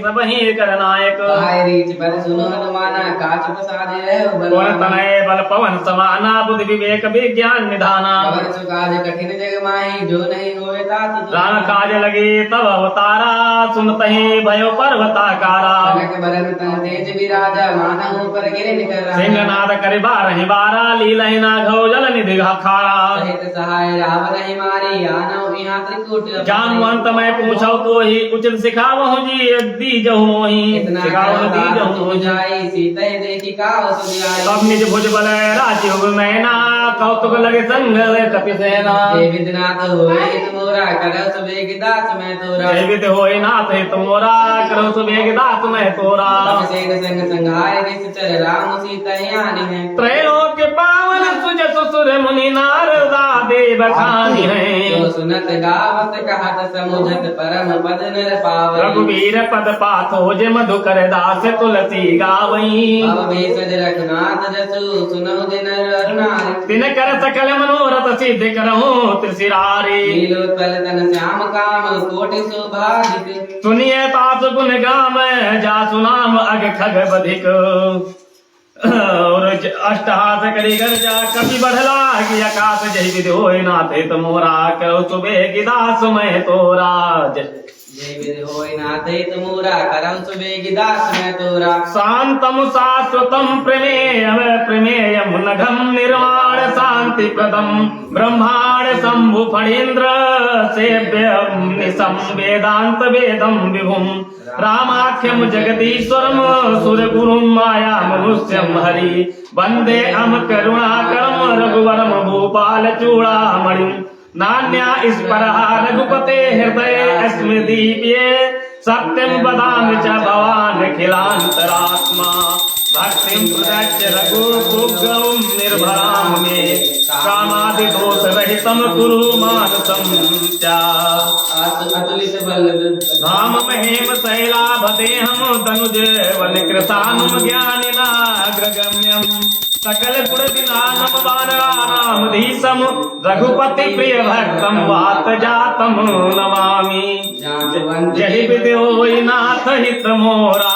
सबहि कर नायक रीच पर सुनो हनुमाना काच प्रसादे रहो कौन तनय बल पवन समाना बुद्धि विवेक विज्ञान निधाना पवन सुकाज कठिन जग माही जो नहीं होए तात राम काज लगे तब अवतारा सुनत ही भयो पर्वताकारा कनक बरन तन तेज विराजा मानव पर गिरे निकर सिंहनाद करे बारहि बारा लीलहि नाघौ जल निधि खारा सहित सहाय रावण ही मारी आनव यहाँ त्रिकूट जानवंत मैं पूछौ तो ही उचित सिखावहु जी दीजहु मोहि इतना सिखावहु दीजहु मोहि जाई सीते देखी काव सुजाई सब निज भुज बल राजीव नैना कौतुक लगे संग कपि सेना हे विद्यनाथ होए मोरा करौ सुबेग दास मैं तोरा जय विद होय नाथ हे तुमोरा करो सुबेग दास मैं तोरा सेन संग संघाय किस चर राम सीता यानी है त्रैलोक्य पावन सुज सुर मुनि नारदा देव खानी है जो सुनत गावत कहत समुझत परम पद नर पावई रघुवीर पद पाथो जे मधुकर दास तुलसी गावई अब भेषज रघुनाथ जसु सुनहु दिन अरुणारी तिन कर सकल मनोरथ सिद्ध करहु त्रिशिरारी नीलोत्पल तन श्याम काम कोटि सुभाषित सुनिए तास गुण गाम जा सुनाम अग खग बधिक और अष्टहास करी गर जा कपि बढ़ला कि आकाश जय विधि होय नाथे तमोरा कहो सुबे गिदास मैं तोरा जय विधि होय नाथे तुमोरा करम सुबेग दास मैं तोरा शांतम शाश्वतम प्रमेयम प्रमेयम नघम निर्वाण शांति प्रदम ब्रह्मांड शंभु फणीन्द्र सेव्यम निशम वेदांत वेदम विभुम रामाख्यम जगदीश्वरम सुर गुरुम माया मनुष्यम हरि वंदे अम करुणाकरम रघुवरम भूपाल चूड़ामणि नान्या स्परहा रघुपते हृदय स्मृदीप्ये सत्यम वदामि च भवान् अखिलान्तरात्मा भक्तिं प्रदक्ष रघुपुङ्गवं निर्भरां मे कामादि दोष रहितं कुरु मानसं च अतुलित बल धाम महेम शैलाभतेऽहं दनुज वनकृतानुम ज्ञानिनाग्रगम्यम् सकल गुण दिनानम वानरानाम धीसम रघुपति प्रिय भक्तम वात जातम नमामि जहि विधि होय नाथ हित मोरा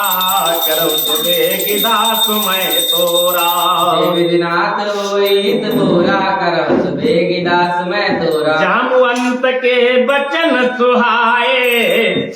करो सुबेग दास मैं तोरा जय विधिनाथ होय हित मोरा करम सुबेग दास मैं तोरा जामुवंत के बचन सुहाए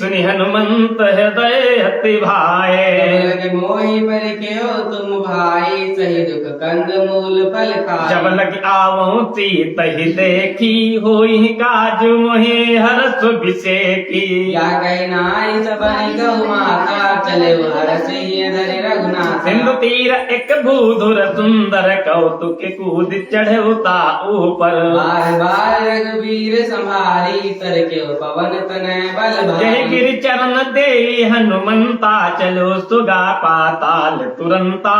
सुनि हनुमंत हृदय अति भाए लगे मोहि पर क्यों तुम भाई सही दुख कंद मूल फल खाए जब लग आवो सीत ही देखी होई काज मोहे हरस विषेकी या कही नाई सबरी गौ माता चले हरस धरि रघुनाथ सिंधु तीर एक भूधुर सुंदर कौतुक कूद चढ़ता ऊपर बार बार रघुवीर संभारी तर क्यों पवन तनय बल जय भारी गिरि चरण दे हनुमंता चलो सुगा पाताल तुरंता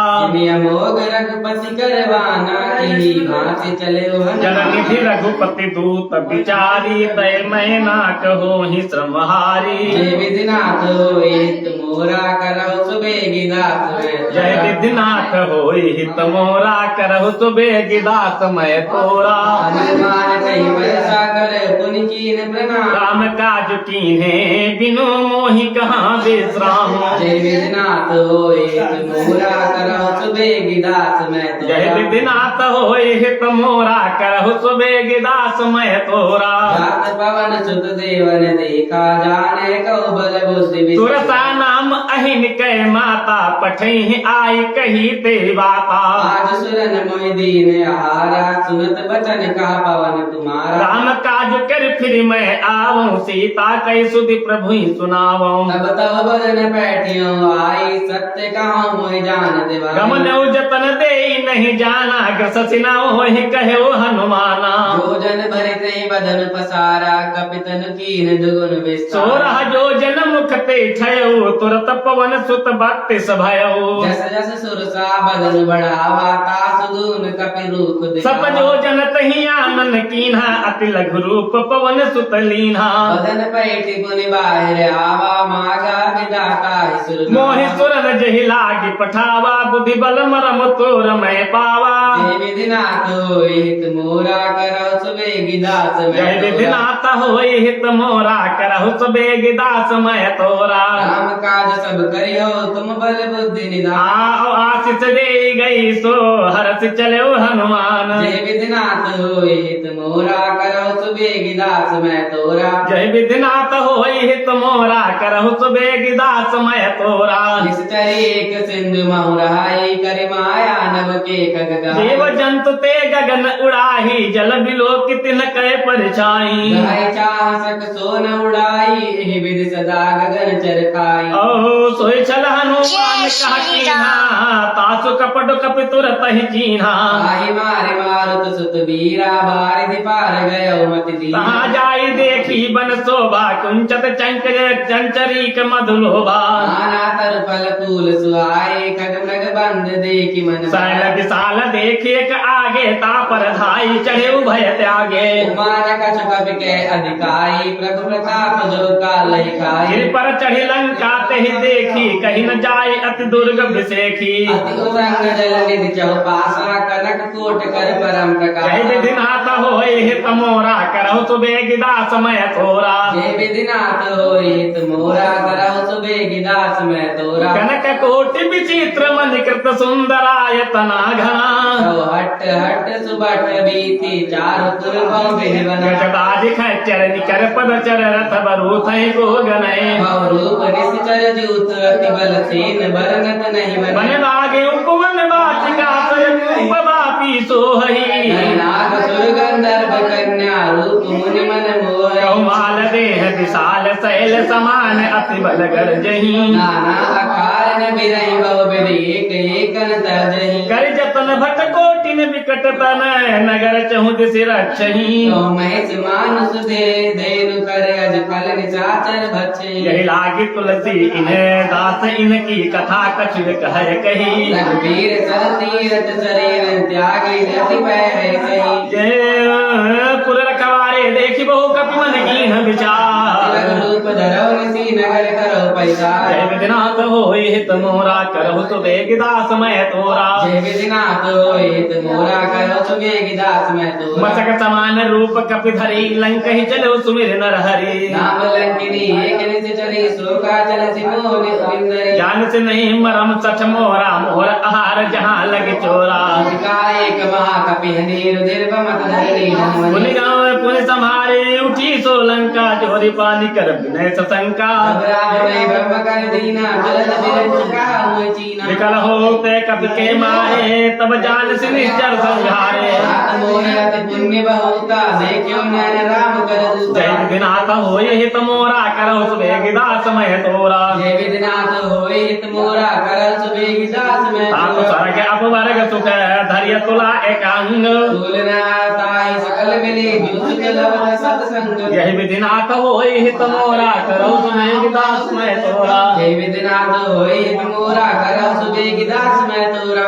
अमोघ रघुपति करवाना की भांति चले जननिधि रघुपति दूत बिचारी तय मैं ना कहो ही श्रमहारी जय विधिनाथ होय हित मोरा करौ सुबेग दास मैं जय विधिनाथ होय हित मोरा करहु सुबेग दास मैं तोरा हनुमान कहि बरसा कर पुनि कीन प्रणाम राम काज कीन्हे बिनु मोहि कहाँ विश्राम जय विधिनाथ होय हित मोरा करौ सुबेग दास मैं जय तोरा विधिनाथ होय हित मोरा करहु सुबेग दास मैं तोरा जात पवन सुत देवन देखा जाने कौ बल बुद्धि विद्या। तुरसा नाम अहिन कै माता पठई आई कही ते बाता आज सुरन मोहि दीन आहारा सुनत बचन का पवन तुम्हारा राम काज कर फिर मैं आवूं सीता कई सुधि प्रभु ही सुनावूं तब तब बदन बैठियो आई सत्य कहो मोहि जान देवा गमन जतन दे नहीं जाना ग्रसिना होहि कहे हनुमाना जो जन भरते बदन पसारा कपितन कीन दुगुन विस्तार सोरह जो जन मुख ते ठयो तुरत पवन सुत भक्ति सभयो जस जस सुरसा बदन बढ़ावा तास गुण कपि रूप सप दिखावा। जो जन तही आनन कीन्हा अति लघु रूप पवन सुत लीन्हा बदन पैठ पुनि बाहिर आवा मागा विदाता ही सुर मोहि सुरन जहि लागी पठावा बुद्धि बल मरम तोर मैं पावा जय विधिनाथ होय हित मोरा करौ सुबेग दास मैं जय विधिनाथ होय हित मोरा करहु सुबेग दास मैं तोरा राम काज राज सब करियो तुम बल बुद्धि निधान। आशीष दे गई सो हरस चले हनुमान। जय विधिनाथ होए हित मोरा करो सुबेगी दास मैं तोरा। जय विधिनाथ होई हित मोरा करहु सुबेगी दास मैं तोरा। निश्चय एक सिंधु महुराई करि माया नभ के खग गाई। देव जंतु ते गगन उड़ाही जल बिलो कितन कह परछाई। गाय चाह सक सोन उड़ाई एहि विधि सदा गगन चरखाई। ओ सोई चल हनुमान कहा कीन्हा तासु कपट कपि तुरत ही चीन्हा। आहि मारे मारुत सुत वीरा बारिधि पार गयो मति दीना। कहाँ जाई देखी बन शोभा कुंचत चंचरीक मधुलोभा। नाना तर फल फूल सुहाए खग मृग बंद देखी मन सैल विशाल देखी एक आगे तापर धाई चढ़े उभय त्यागे। मान कछु कवि के अधिकारी प्रभु प्रताप जो काल ही खाई। गिर पर चढ़ी लंका ते ही देखी कहीं न जाए अति दुर्ग विसेखी। अति उदंग जल निधि चौपासा कनक कोट कर परम जय प्रकाश। विधिनाथ होय हित मोरा करहु सुबेगी दास मैं तोरा। जय विधिनाथ होय हित मोरा करहु सुबेगी दास मैं तोरा। कनक कोटि विचित्र मणिकृत सुंदरायतना घना। हट हट सुबट बीती चारु पुर बिहवना। गजबाज खच्चर निकर पद चर रथ बरूथ को गनय। रूप निश्चर जूत अति बल सेन बरनत नहीं बन बने। लागे उपवन वाटिका स्वयं उपवापी सोहई। नाग सुर गंधर्व कन्या रूप मुनि मन मोह। कौमाल देह विशाल शैल समान अति बल गर्जही। नाना आकार न बिरहि बहु बिधि एक एकन तजहि। कर जतन भट कोटिन विकट तन नगर चहु दिसि रक्षही। तो महेश मानुष दे धेनु कर अज फल निशाचर भक्षे। यही लागी तुलसी इन्हें दास इनकी कथा कछु कह कही। रघुवीर सह तीरथ शरीर त्यागी रति पैर सही। जय पुर रखवारे देखी बहु कपि मन कीन विचार। रूप धरो निसी नगर करो पैसा। जय विधिनाथ होय हित मोरा करहु सुबेगी दास मैं तोरा। जय विधिनाथ होय हित मोरा करो सुबेगी दास मैं तोरा। मसक समान रूप कपि धरी लंक ही चलो सुमिर नर हरि। नाम लंकिनी एक निज चली सोका चल सिमो निंदरी। जान से नहीं मरम सठ मोरा मोर आहार जहाँ लगे चोरा। एक महाकपि हनी रुधिर बमत धरणी पुनि हनुमनि। गाँव पुनि संहारे उठी सो लंका चोरी पानी कर विनय सशंका। घबराए नहीं ब्रह्म कर दीना चलत बिरंच का हुए चीना। विकल होते कपि के मारे तब जान से निश्चर संहारे। मोर अति पुण्य बहुता देखियो नैन राम कर दूता। जय विधिनाथ होय हित मोरा करहु सुबेगी दास मैं तोरा। जय विधिनाथ होय हित मोरा करहु सुबेगी दास मैं ताकु तोरा। स्वर्ग अपवर्ग सुख धैर्य तुला एक अंग। तुलना ताहि सकल मिली जुत लवत सत्संग। यही विधिनाथ होय हित मोरा करहु सुबेगी दास मैं तोरा। जय विधिनाथ होय हित मोरा करहु सुबेगी दास मैं तोरा।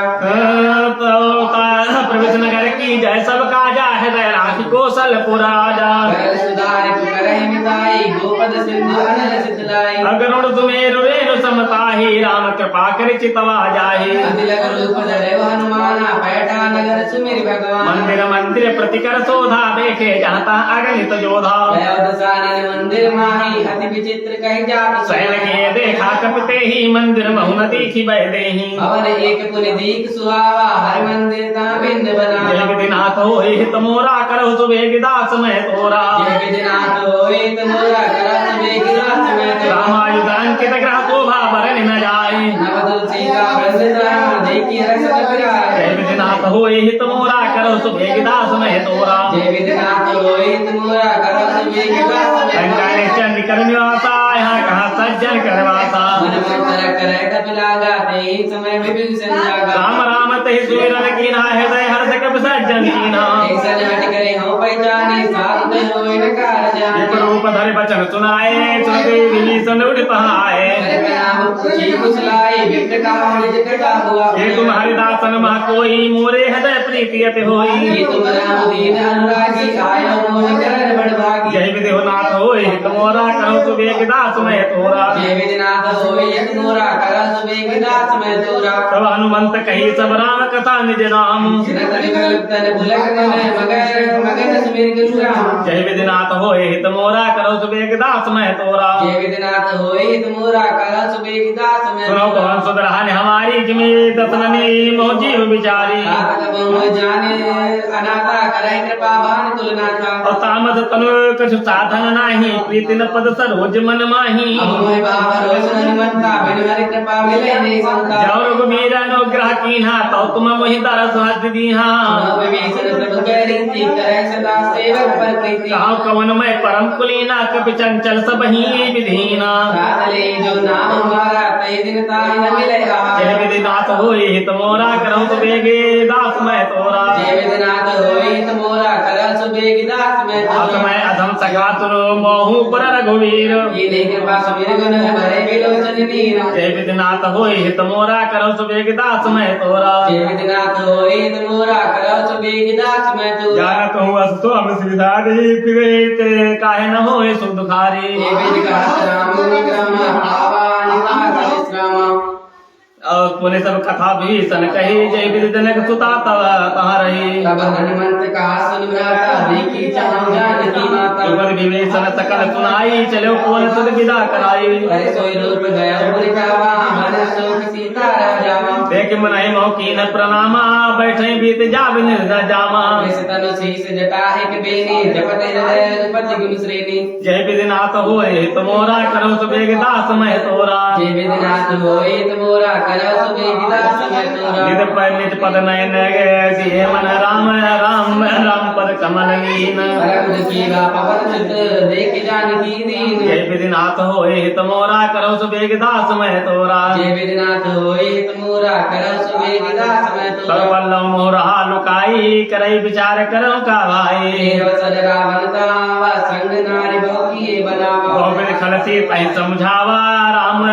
प्रवेश नगर की जय सब काजा हृदय राखी कौशलपुर राजा। करल सुधार करहि मिताई गोपद सिंधु अनल सितलाई। अगरुण सुमेरु रेणु समताहि राम कृपा कर चितवा जाहि। अति लग रूप धरे हनुमाना पैठा नगर सुमिर भगवान। मंदिर मंदिर प्रतिकर शोधा देखे जहाँ अगणित जोधा। दसानन मंदिर माही अति विचित्र कहि जात सैन के देखा कपते ही मंदिर महुन देखी बैदेही। भवन एक पुनि दीक सुहावा हर मंदिर ता भिन्न बना। जय विधिनाथ होय हित मोरा करहु सुबेगी दास मैं तोरा। जय विधिनाथ होय हित मोरा करहु सुबेगी दास मैं तोरा। रामायुध अंकित ग्रह शोभा बरन न जाय। नव तुलसी का वृंदावन देखी रसत पिराय। जय विधिनाथ होय हित मोरा करहु सुबेगी दास मैं तोरा। जय विधिनाथ होय हित मोरा करहु सुबेगी दास मैं लंका तोरा। निश्चर निकर निवासा यहाँ कहा सज्जन करवासा। मन मंत्र करे कपिलागा ते समय विभीषण जागा। राम राम ते सुमिरन कीन्हा हृदय हर्ष कपि सज्जन कीन्हा। ऐसन हट करे हो पहचानी साथ होय न कारजा। एक रूप धरि बचन सुनाए सुनते विभीषण उठ पहाए। हरे नाम पूछी कुशलाई विकट का निज कटा हुआ। ये तुम हरिदासन मह कोई मोरे हृदय प्रीति अति होई। ये तुम राम दीन अनुरागी आयो मोहि चरण बड़भागी। जय विधिनाथ होय हित मोरा करहु सुबेगी दास मैं तोरा। जय विधिनाथ होय हित मोरा करहु सुबेग दास मैं तोरा तब हनुमंत कही सब राम कथा निज नाम तन भुलक मगन सुमेर गुरु राम जय विधिनाथ होए हित मोरा करो सुबेग दास मैं तोरा जय विधिनाथ होए हित मोरा कर सुबेग दास मैं सुनो कौन सुधरहान हमारी जिमे दसननी मोजीव विचारी जाने अनाथा करे कृपा भान कुलनाथा और तामद तनु कछु साधन नाही प्रीति न पद सरोज मन माही अमोय बाबा रोज हनुमंता बिन हरि कृपा मिले नहीं संता जौ रघुवीर अनुग्रह कीन्हा तो तुम मोहि दरस हस्त दीहा विभीषण प्रभु कह रीति करे सदा सेवक पर प्रीति कहाँ कवन मैं परम कुलीना कपि चंचल सब ही विधीना साधले जो नाम हमारा तय दिन ताहि न मिले जय विधिनाथ होए हित मोरा करहु सुबेगे दास मैं तोरा जय विधिनाथ होए हित मोरा कर सुबेग दास मैं अत मैं अधम सखा तुरो मोहु पर रघुवीर ये नहीं कृपा सुमिर गुण भरे बिलोचन नीर जय विधिनाथ होए हित मोरा करहु सुबेग दास मैं तोरा जय विधिनाथ होए हित मोरा कर सुबेग दास मैं तोरा जानत हूँ अस स्वाम श्रीधारी पिबे काहे न होए सुख दुखारी ये विधि कहत राम विक्रम आवा निवास विश्राम और पुणे सब कथा भीषण कही जय विधि जनक सुता तब तहाँ रही तब हनुमंत कहा सुन भ्राता देखी चाहूं जानकी माता सुमन विभीषण सकल सुनाई चलो पुन सुध विदा कराई अरे सोई रूप गया पुर जावा मन शोक सीता राजावा देख मनाई मोह न प्रणामा बैठे बीत जाब निर्जा जामा वैसे तनु शीस जटा है कि बेनी जपते हृदय रघुपति गुण श्रेणी जय विधिनाथ होए हित मोरा करो सुबेग दास मैं तोरा जय विधिनाथ होए हित मोरा कर सुबेग दास मैं तोरा निज पर निज पद नयन दिए मन राम राम राम पद कमल लीन परम दुखीगा पवन सुत देख जानकी दीन जय विधिनाथ होए हित मोरा करो सुबेग दास मैं तोरा जय विधिनाथ होए हित मोरा कर सुबेग दास मैं तोरा सर्वल्लभ मोरा लुकाई करई विचार करो का भाई देवसल रावण दावा संग नारी बहुकी बनावा गोविंद खलसी तहि समझावा राम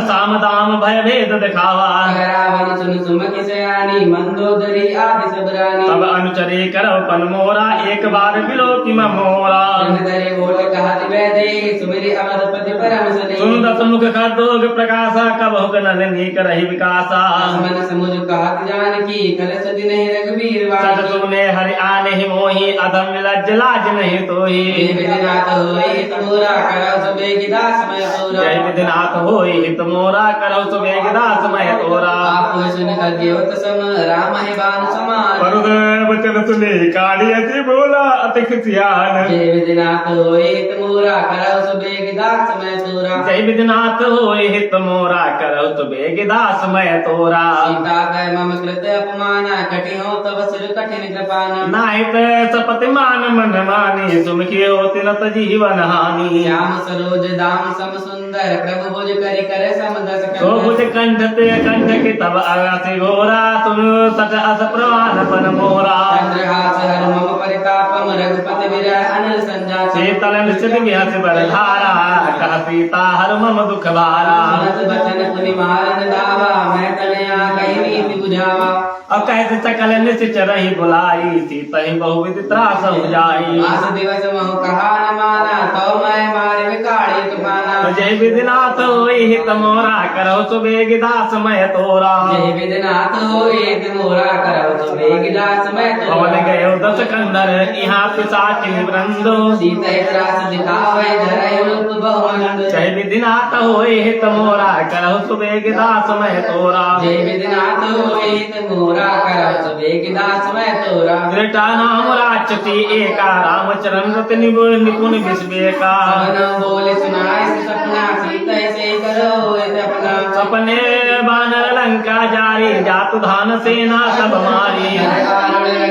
साम दाम भय भेद दिखावा रावण सुन सुमति सयानी मंदोदरी आदि सब रानी तब अनुचरी करो पन मोरा एक बार बिलो की मोरा धरे बोल कहा दिवे दे सुमेरी अवधपति परम सने सुन दस मुख कर दोग प्रकाशा कब होग नलिनी करहि विकासा मन समुझ कहा जानकी कर सदी नहीं रघुवीर सत वाणी तुमने हरि आने ही मोही अधम लज्ज लाज नहीं तोही जय विधिनाथ होए हित मोरा कर सुबेग दास मैं तोरा जय विधिनाथ होई हित मोरा करो सुबेग दास मैं तोरा आप सुन कर देवत सम राम है बान समान परुदेव वचन सुने काढ़ी अति बोला अति खिसियान जय विधिनाथ होए हित मोरा कर सुबेग दास मैं तोरा जय विधिनाथ होई हित मोरा करो सुबेग दास मैं तोरा सीता गए मम कृत अपमान कटि हो तब सिर कठिन कृपान नाहित सपति मान मन मानी सुमखी होती न जीवन हानि श्याम सरोज दाम सम सुंदर प्रभु भुज करि करे समदस तो भुज कंठ ते कंठ की तब अगति घोरा तुम सट अस प्रवान पन मोरा चंद्रहास हर मम परितापम रघुपति विरह अनल संजात शीतल निश्चित बिहस बर धारा कह सीता हर मम दुख भारा सुनत बचन पुनि मारन दावा मैं तनया कही नीति बुझावा अब कहते सकल निश्चित रही बुलाई सीता ही बहुविध त्रास हो जाई आस दिवस मोह कहा न माना तो मैं मारे विकाड़ी तूफाना तो जय विधिनाथ होई हित मोरा करो सुबेग दास मैं तोरा जय विधिनाथ होए हित मोरा करो सुबेग दास मैं पवन तोरा गयो दस कंदर यहाँ पिशाचिनी वृंदो सीता त्रास दिखावे धरय रूप बहुमंद जय विधिनाथ होई हित मोरा करो सुबेग दास मैं तोरा जय विधिनाथ होए हित मोरा करो सुबेग दास मैं तोरा त्रिटा नाम राचती एका रामचरण रत निपुण विस्वेका सबन बोले सुनाए सपना सीता से करो अपना सपने बानर लंका जारी जातु धान सेना सब मारी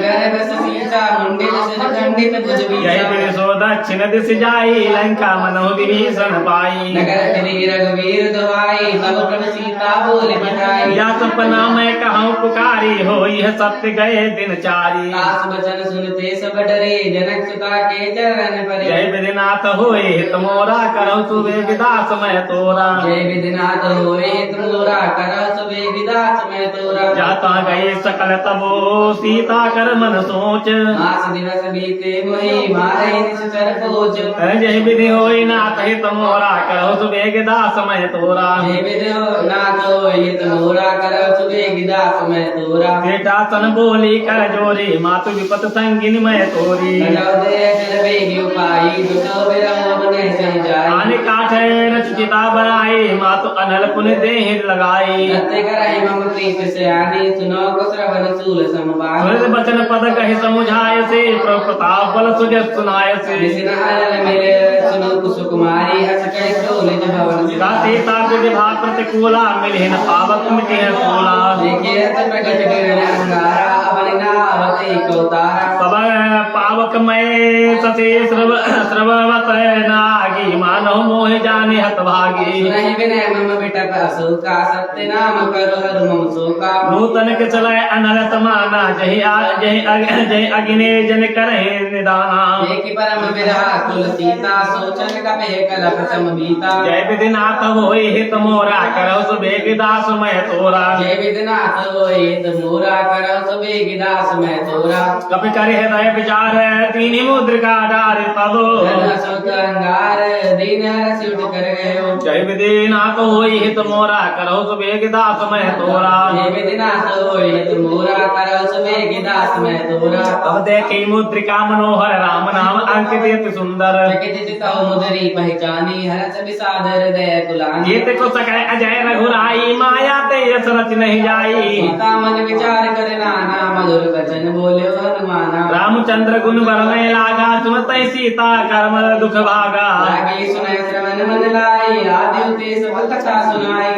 गर्भ सीता मुंडित सिर खंडित भुज जय विसो दक्षिण दिश जाई लंका मनो विभीषण पाई नगर तेरी रघुवीर दुहाई तब प्रभु सीता बोले बधाई या सपना मैं कहूँ पुकारी हो यह सत्य गए दिन चारी दास वचन सुनते सब डरे जनक सुता के चरण परे जय विधिनाथ होए हित मोरा करो सुबेग दास मैं तोरा जय विधिनाथ होए हित मोरा करो सुबेग दास मैं तोरा जाता गए सकल तबो सीता कर मन सोच मास दिवस बीते मोहि मारे निश्चर पोच जय विधि होई नाथ हित मोरा करो सुबेग दास मैं तोरा जय विधि नाथ हित मोरा करो सुबेग दास मैं तोरा बेटा सन बोली कर जोरी मातु विपत संगिन मैं तोरी दे जल बेगी उपाई दुतो बिरम बने से जाई आने काठे रचिता बनाई मातु अनल पुन देह लगाई सत्य कराई मम प्रीत से आनी सुनो को श्रवण सूल समबान सुनित बचन पद कहि समुझाय से प्रभु प्रताप बल सुजय सुनाय से विसिन आनल मेरे सुनो कुसुकुमारी हस कहि सोलिज भवन गाते ताप विभा प्रतिकूला मिलिन पावक मिटे सोला देखिए प्रकट गिरन अंगारा अवनि नावती कौतारा पव पावक मैं सते श्रववत नागी मानव मोह जाने हत भागी सुनहि विनय मम बिटप अशोका सत्य नाम करो हर मम शोका नूतन के चलाय अनल समाना जय अग्नि जन करे निदाना देखि परम विरहा कुल सीता सोचन कपे कलप सम बीता जय विधिनाथ होय हित मोरा करौ सुबेग दास मैं तोरा जय विधनाथ होय त मोरा करो सुबेग दास मैं तोरा कपि करे हृदय विचार तीन मुद्रिका डार तब धन अशोक अंगार दीन हरसि उठ कर गयो जय विधिनाथ होय हित मोरा करौ सुबेग दास मैं तोरा जय विधनाथ होय त मोरा करो सुबेग दास मैं तोरा अब देखी मुद्रिका मनोहर राम नाम अंकित अति सुंदर चकित चितौ मुदरी पहचानी हरस विषाद हृदय कुलानी ये को सकै अजय रघुराई माया ते यस रच नहीं जाई सीता मन विचार कर नाना मधुर वचन बोले हनुमाना रामचंद्र गुण बरने लागा सुनत सीता कर्म दुख भागा लागे सुनय श्रवण मन लाई आदि उते सब कथा सुनाई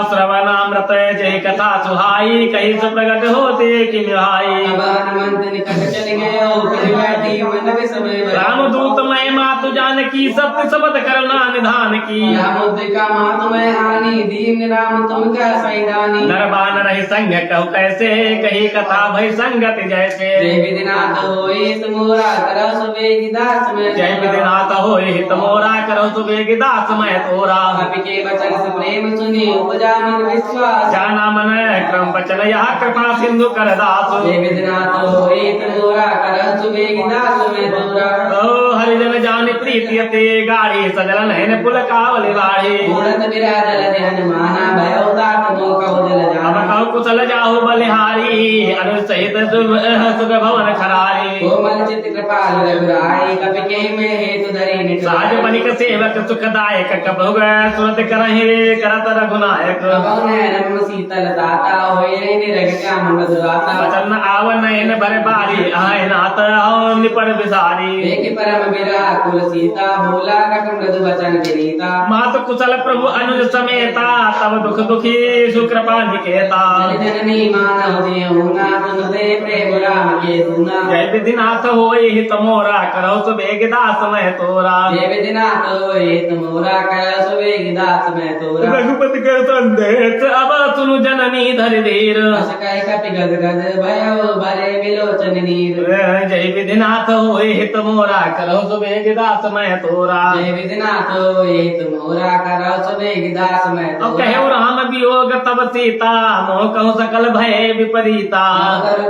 श्रवणामृत जय कथा सुहाई कही सुप्रगट होते कि मिहाई अब हनुमंत निकट चल गए फिर बैठी मन विस्मय रामदूत मैं मातु जानकी सत्य शब्द करना निधान की मुद्रिका मातु मैं हानि दीन राम तुम क्या सैदानी नरबान रही संग कहु कैसे कही कथा भई संगत जैसे जय विधिनाथ होय त मोरा करो सुबेग दास मैं जय विधिनाथ होय हित मोरा करो सुबेग दास मैं तोरा कवि के वचन से प्रेम सुनी उपजा मन विश्वास जाना मन क्रम वचन यह कृपा सिंधु कर दास जय विधिनाथ होय त मोरा करो सुबेग दास मैं तोरा ओ हरिजन जान प्रीति ते गाड़ी सजल नैन पुल कावल बाड़ी मूढ़त विराजल ध्यान माना भयो तात मोह जल अब जाना कहु कुशल जाहु बलिहारी अनु सहित सुख भवन खरारी कोमल चित कृपाल रघुराई कपि के में हेतु धरि निठ साज बनिक सेवक सुखदायक कबहुग सुरत करहि करत रघुनायक नम शीतल दाता होय निरग काम मधुराता वचन आव नयन भर बारी आय नाथ आओ निपट बिसारी देखि परम विरह कुल सीता भोला कट मृदु वचन विनीता मात कुशल प्रभु अनुज समेता तब दुख दुखी सुकृपा निकेता जननी मानव देहुना तुम दे प्रेम राम के दूना जय विधिनाथ होय हित मोरा करौ सुबेग दास मैं तोरा जय विधिनाथ होय त मोरा कर सुबेग दास मैं तोरा रघुपति कर संदेश अब सुनु जननी धरि धीर हस कह कपि गद गद भयो भरे विलोचन नीर जय विधिनाथ होय हित मोरा करौ सुबेग दास मैं तोरा जय विधिनाथ होय त मोरा कर सुबेग दास मैं अब तोरा कहु राम वियोग तब सीता मोह कहु सकल भय विपरीता कर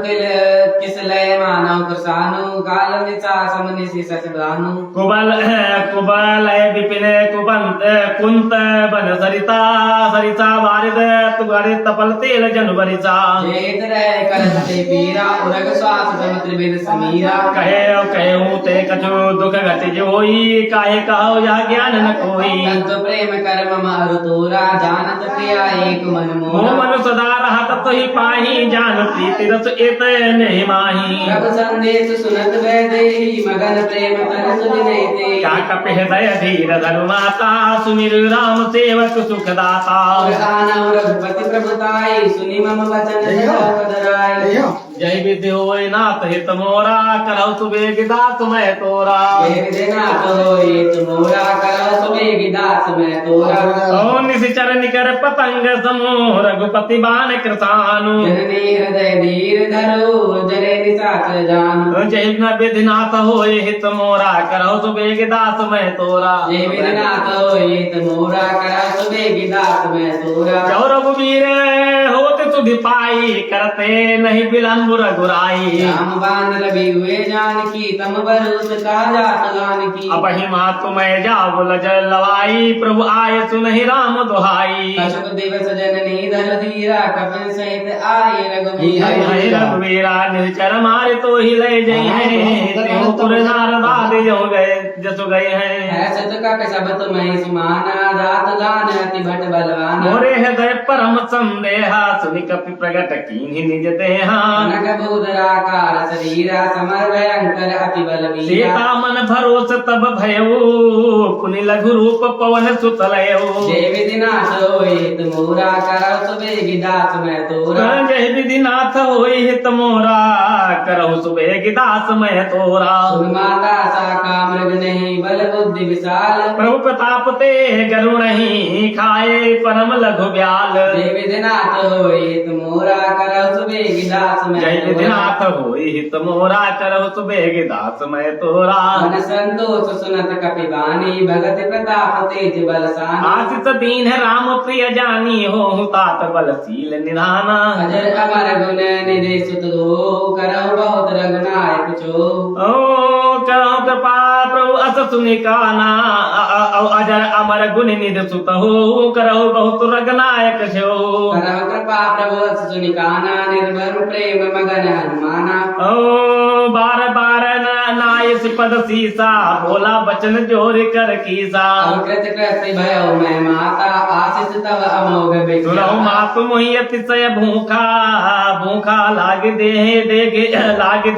किस लय मानव प्रसानु काल निचा समनिसि सचदानु कुबल विपिन कुबंत कुंत बन सरिता सरिता वारिद तुगरे तपल तेल जन बरिसा जेत रह करत ते पीरा उरग स्वास तम त्रिविध समीरा कहूँ ते कछु दुख घट जोई काहे कहो या ज्ञान न कोई तत्व प्रेम कर्म मारु तोरा जानत प्रिया एक मन मोह मोरा मन सदा रहत तो ही पाही जान प्रीति रस एत नहीं माही प्रभु संदेश सुनत वैदेही मगन प्रेम तन सुनिने ते क्या कपि हृदय धीर धनु माता सुमिर राम सेवक सुखदाता और आनव रघुपति प्रभुताई सुनि मम वचन पदराई जय विधि होय नाथ हित मोरा करौ सुबेग दास मैं तोरा जय विधिनाथ होय त मोरा कर सुबेग दास मैं तोरा ओ निशिचर निकर पतंग समूह रघुपति बाण कृतानु जननी हृदय धीर धरो जरे निसाच जानु जय विधिनाथ होय हित मोरा करौ सुबेग दास मैं तोरा जय विधिनाथ होय त मोरा कर सुबेग दास मैं तोरा जो रघुवीर होत सुधि पाई करते नहीं विलंब रघुराई राम बान रवि हुए जानकी तम बरूद का जात जानकी अपहि मातु मैं जाऊ लजल लवाई प्रभु आय सुनहि राम दुहाई कछुक दिवस जननी धर धीरा कपिल सहित आए रघुवीर हरि रघुवीरा निचर मारे तो ही ले जई है तेहु पुर नारदाद जो गए जसु गए हैं है सत का सब तुम्हें सुमाना जात गान अति भट बलवाना मोरे हृदय परम संदेहा सुनि कपि प्रगट कीन्हि निज देहा कनक बूदराकार शरीरा समर भयंकर अति बलवीरा सीता मन भरोस तब भयो पुनि लघु रूप पवन सुत लयो जय विधिनाश होय मोरा करौ सुबेगी दास मैं तोरा जय विधिनाथ होई हित मोरा करहु सुबेग दास मैं तोरा सुन माता साका मृग नहीं बल बुद्धि विशाल प्रभु प्रताप ते गरुण ही खाए परम लघु ब्याल जय विधिनाथ होय मोरा करौ सुबेगी दास मैं जय विधिनाथ होई हित मोरा करहु सुबेग दास मैं तोरा मन संतोष सुनत कपिवानी भगत प्रताप तेज बलसानी आशिष दीन है राम प्रिय जानी हो तात बलशील निधाना अजर अमर गुण निधि सुत दो करौ बहुत रघुनायक छो ओ करो कृपा प्रभु अस सुनि काना अजर अमर गुण निधि सुत हो करहु बहुत रघुनायक छो करौ कृपा प्रभु अस सुनि काना निर्भर प्रेम मगन हनुमाना ओ बार बार नाय पद सीसा बोला बचन जोर कर कीसा कृत कृत भयो मैं माता आशीष तव अमोघ सुनहु विख्याता मातु मोहि अतिशय भूखा भूखा लाग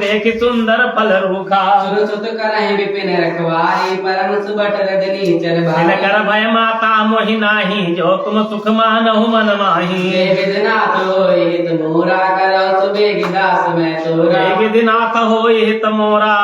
देख सुंदर फल रूखा सुन सुत करहि विपिन रखवारी परम सुबट रजनी चर दिन भाई कर भय माता मोहि नाही जो तुम सुख मानहु मन माही जय विधिनाथ होय हित मोरा करौ सुबेगी दास मैं तोरा विधिनाथ होई हित मोरा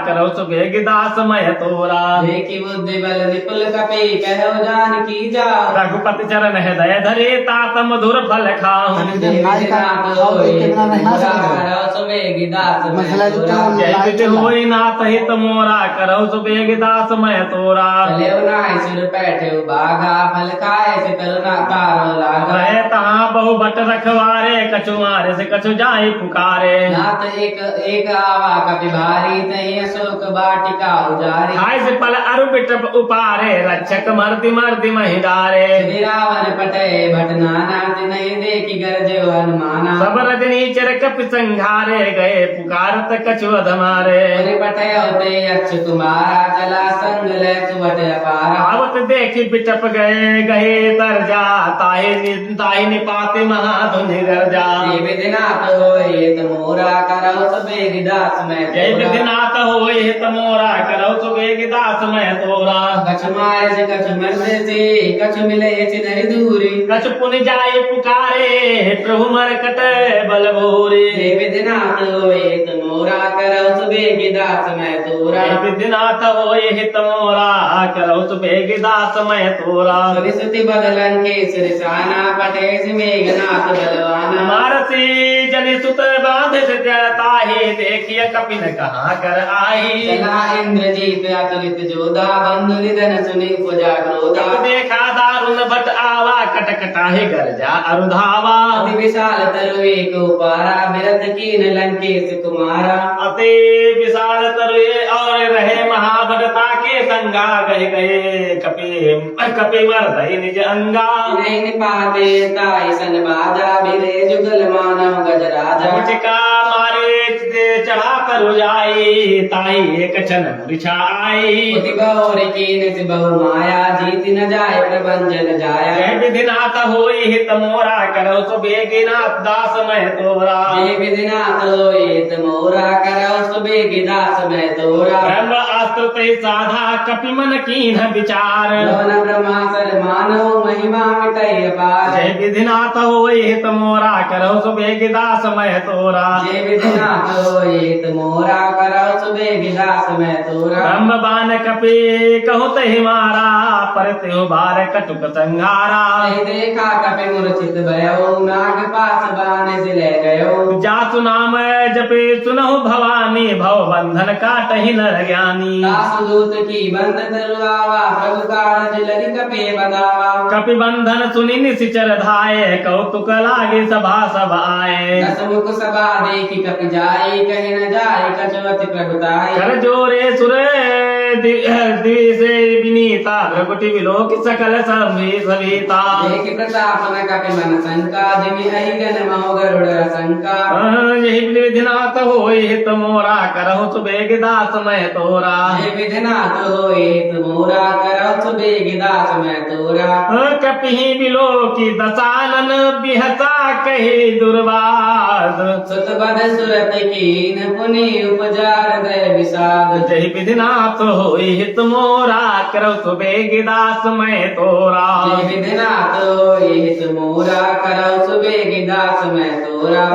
करौ सुबेग दास मैं तोरा देखी बुद्धि बल निपुल कपि कहो जानकी जाओ रघुपति चरण हृदय धरे तात मधुर फल खाऊं जय विधिनाथ होय हित मोरा करौ सुबेगी दास मैं तोरा जय विधि होई नाथ हित मोरा करौ सुबेग दास मैं तोरा चलेउ नाहि सिर पैठेउ बाघा फल खाए से करुणा कारो लागा रहे तहाँ बहु भट रखवारे कछु मारे से कछु जाए पुकारे नाथ एक आवा कपि भारी तहि अशोक वाटिका उजारी खाए से पल अरु बिटप उपारे रक्षक मर्दि मर्दि महिदारे रावण पटे भट नाना नहीं देखी गरजे हनुमाना सब रजनी चर कपि संघारे गए पुकारत कछु अधमारे पटे होते यक्ष कुमारा चला संग ले सुबट अपारा आवत देखी बिटप गए तर जा ताहि निपाति महाधुनि गर्जा जय विधिनाथ होय मोरा करौ सुबेगी दास मैं जय तोरा विधिनाथ होय हित मोरा करौ सुबेग दास मैं तोरा कछु मारे से कछु मरते से कछु मिले चिन्ह दूरी कछु पुनि जाए पुकारे प्रभु मरकट बल भोरे जय विधिनाथ होय मोरा करौ सुबेगी दास मैं तोरा जय विधिनाथ होय हित मोरा करौ सुबेग दास मैं तोरा सुति बदलन के सिरसाना पटे से मेघनाथ बलवाना मारसी जनि सुत बांध ताहि देखिय कपिन कहाँ कर आई चला इंद्रजीत अतुलित जोधा बंधु निधन सुनि पुजा क्रोधा तब देखा दारुण भट आवा कटकटाहि गर्जा अरुधावा अति विशाल तरुए को पारा बिरथ कीन लंकेश कुमारा अति विशाल तरुए और रहे महाभटता के संगा गए कपि मर्दई निज अंगा नहीं निपाते ताई सन बाजा बिरे जुगल मानव गजराजा मुझका मारे चढ़ा कर जाई ताई एक क्षण मूर्छा आई उति बहुरी कीन से बहु माया जीत न जाए प्रबंजन जाया जय विधिनाथ होई हित मोरा करौ सुबेगिनाथ दास मैं तोरा जय विधिनाथ होय मोरा करौ सुबेगी दास मैं तोरा ब्रह्म अस्त्र ते साधा कपि मन कीन विचार लोन ब्रह्मासर मानव महिमा मिटय अपार जय विधिनाथ होई हित मोरा करौ सुबेग दास मैं तोरा जय विधिनाथ होय मोरा करौ सुबेगी दास मैं तोरा ब्रह्म बान कपि कहु तहि मारा पर त्यों बार कटुक संहारा नहीं देखा कपि मूर्छित भयो नाग पास बाने से ले गयो जातु नाम जपे सुनहु भवानी भव बंधन काटहि नर ज्ञानी दासदूत की बंद तरुआवा प्रभु कारज लगी कपे बदावा कपि बंधन सुनि निशिचर धाये कौतुक लागे सभा सब आए दसमुख सभा देखी कपि जाए कहे न जाए कचवति प्रभुताई कर जोरे सुर दिसे विनीता भ्रकुटि विलोक सकल सभीता देख प्रताप न कपि मन शंका दिवि अहिगन महो गरुड़ शंका यही विधिनाथ होय हित मोरा करहु सुबेग दास मैं तोरा हे विधनाथ होए हित मोरा करौ सुबेग दास मैं तोरा कपिहि विलोकी दसानन बिहसा कहे दुर्वाद सुत बद सुरत कीन पुनि उपजार दय विषाद जय विधिनाथ होय हित मोरा करहु सुबेग दास मैं तोरा हे विधनाथ होए हित मोरा करौ सुबेग दास मैं तोरा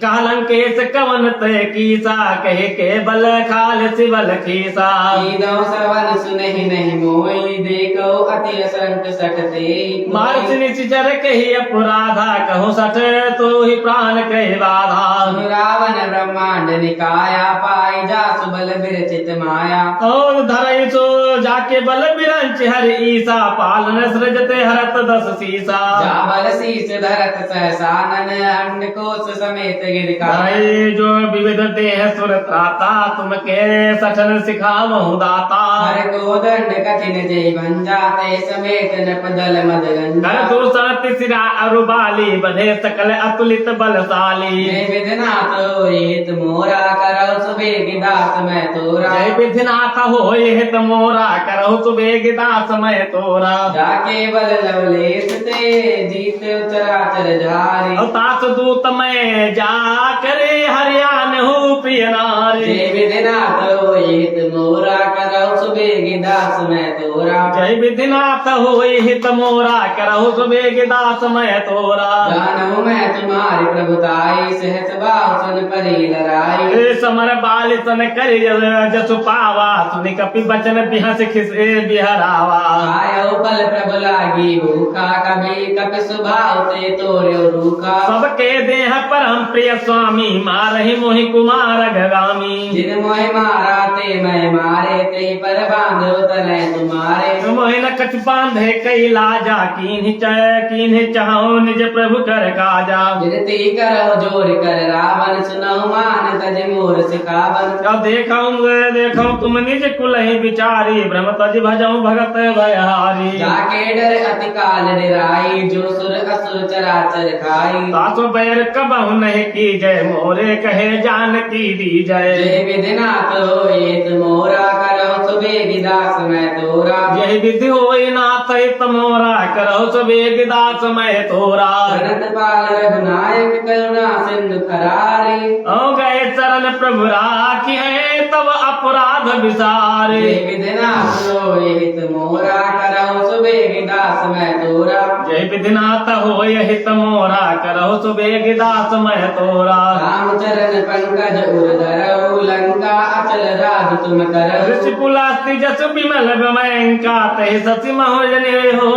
कहलंकेश कवन तय कीसा कहे के बल खाल सिबल खीसा कीनौ श्रवण सुनहि नहीं मोई देखो अति असंक सटते मार्च निचर कही अपराधा कहो सठ तो ही प्राण कहे बाधा रावण ब्रह्मांड निकाया पाई जा सुबल विरचित माया और धरई सो जाके बल बिरंच हर ईसा पालन सृजते हरत दस सीसा जा बल शीस धरत सहसानन अंड कोश समेत गिरकाय जो विविध देह सुर त्राता तुम के सठन सिखावहु दाता हर को दंड कठिन जय बन जाते समेत नप दल मद गंगा कर दूषण तिसिरा अरुबाली बधे सकल अतुलित बलशाली जय विधनाथ होइत मोरा करौ सुबेग दास मैं तोरा जय विधिनाथ होय हित मोरा करहु सुबेग दास मैं तोरा जाके बल लवलेश ते जीत चराचर झारी तास दूत में जा करे हरियाण हो प्रिय नारी जय विधनाथ होइत मोरा करौ सुबेग दास मैं तोरा जय विधिनाथ होय हित मोरा करहु सुबेग दास मैं तोरा जानू मैं तुम्हारी प्रभुताई सहस भाव सन परी लड़ाई समर बाल सन कर जसु पावा सुनि कपि बचन बिहस खिसे बिहरावा आयो बल प्रभु लागी भूखा कभी कपि सुभाव ते तोर्यो रूखा सबके देह परम प्रिय स्वामी मारहि मोहि कुमार गगामी जिन मोहि मारा ते मैं मारे ते पर बांधो तने तुम्हारे मोहि न कछ बांधे कई लाजा कीन्हि चाहो निज प्रभु कर काजा विनती करो जोर कर रावण सुनो मान तज मोर सिखावन जब देखो तुम निज कुलहि विचारी भ्रम तज भजऊ भगत भयहारी जाके डर अति काल निराई जो सुर असुर चराचर खाई सासो बैर कबहु नहीं की जय मोरे कहे जान की दी जय जय विधिनाथ होइत मोरा करो सुबेग दास मैं तोरा यही विधि होई नाथ हित मोरा करहु सुबेग दास मैं तोरा अनंत पाल रघुनायक करुणा सिंधु खरारी ओ गए चरण प्रभु राखी है तब अपराध विसारे जय विधिनाथ होइत मोरा करो सुबेग दास मैं तोरा जय विधिनाथ होय हित मोरा करहु सुबेग दास मैं तोरा राम चरण पंकज उर धरऊ लंका अचल राज तुम करऊ ऋषि पुलास्ति जसु विमल गमयंका तहि सति महोजने हो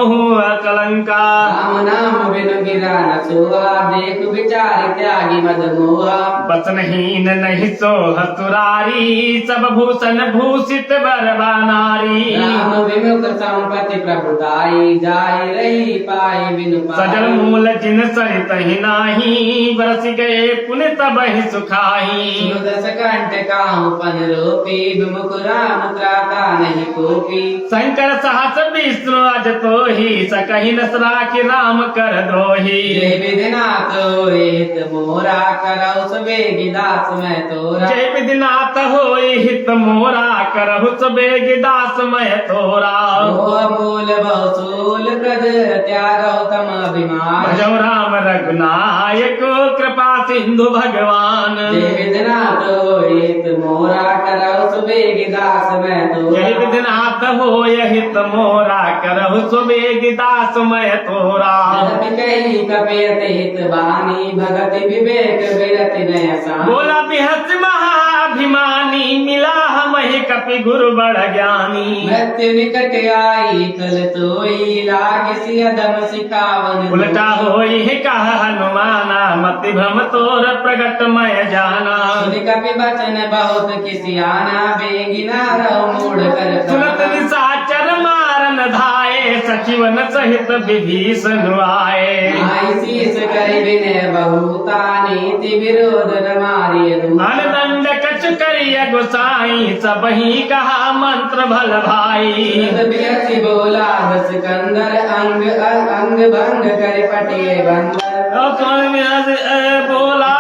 कलंका राम नाम बिनु गिरा न सोहा देख विचार त्यागी मद मोहा बचनहीन नहीं सो हतुरारी सब भूषण भूषित बरबा नारी राम विमुख संपत्ति प्रभुताई जाय रही पाई बिनु सजल पाई मूल जिन सरित ही नाही बरस गए पुण्य तब ही सुखाही सुदस कंठ काहू पन रोपी विमुख राम त्राता नहीं कोपी शंकर सहस विष्णु अज तो ही सकहि नसरा कि राम कर द्रोही जय विधिनाथ होइत मोरा करौ सुबेग दास मैं तोरा जय विधिनाथ होय हित मोरा करहु सुबेग दास मैं तोरा मोह मूल बहुसूल कद त्यागौ तम अभिमान भजौ राम रघुनायक कृपा सिंधु भगवान जय विधिनाथ होइत मोरा करौ सुबेग दास मैं तोरा जय विधिनाथ होय हित मोरा करहु सुबेग दास मैं तोरा जगत कही कपियत हित बानी भगति विवेक विरति नय सा बोला बिहस महा अभिमानी मिला हम ही कपि गुरु बड़ ज्ञानी। मृत्यु निकट आई कल तोई लाग सी अदम सिखावन। उल्टा होई है कहा हनुमाना मति भ्रम तोर प्रगट मैं जाना। सुन कपि बचन बहुत किसी आना बेगिना रहो मोड़ कर सुनत निशाचर मारन धाये सचिवन सहित विभीषण आए। आई शीस कर विनय बहुता नीति विरोध न मारिय। अनदंड कछ करिय गोसाई सब ही कहा मंत्र भल भाई। व्यक्ति बोला दस कंदर अंग अंग भंग कर पटिए बंदर। बोला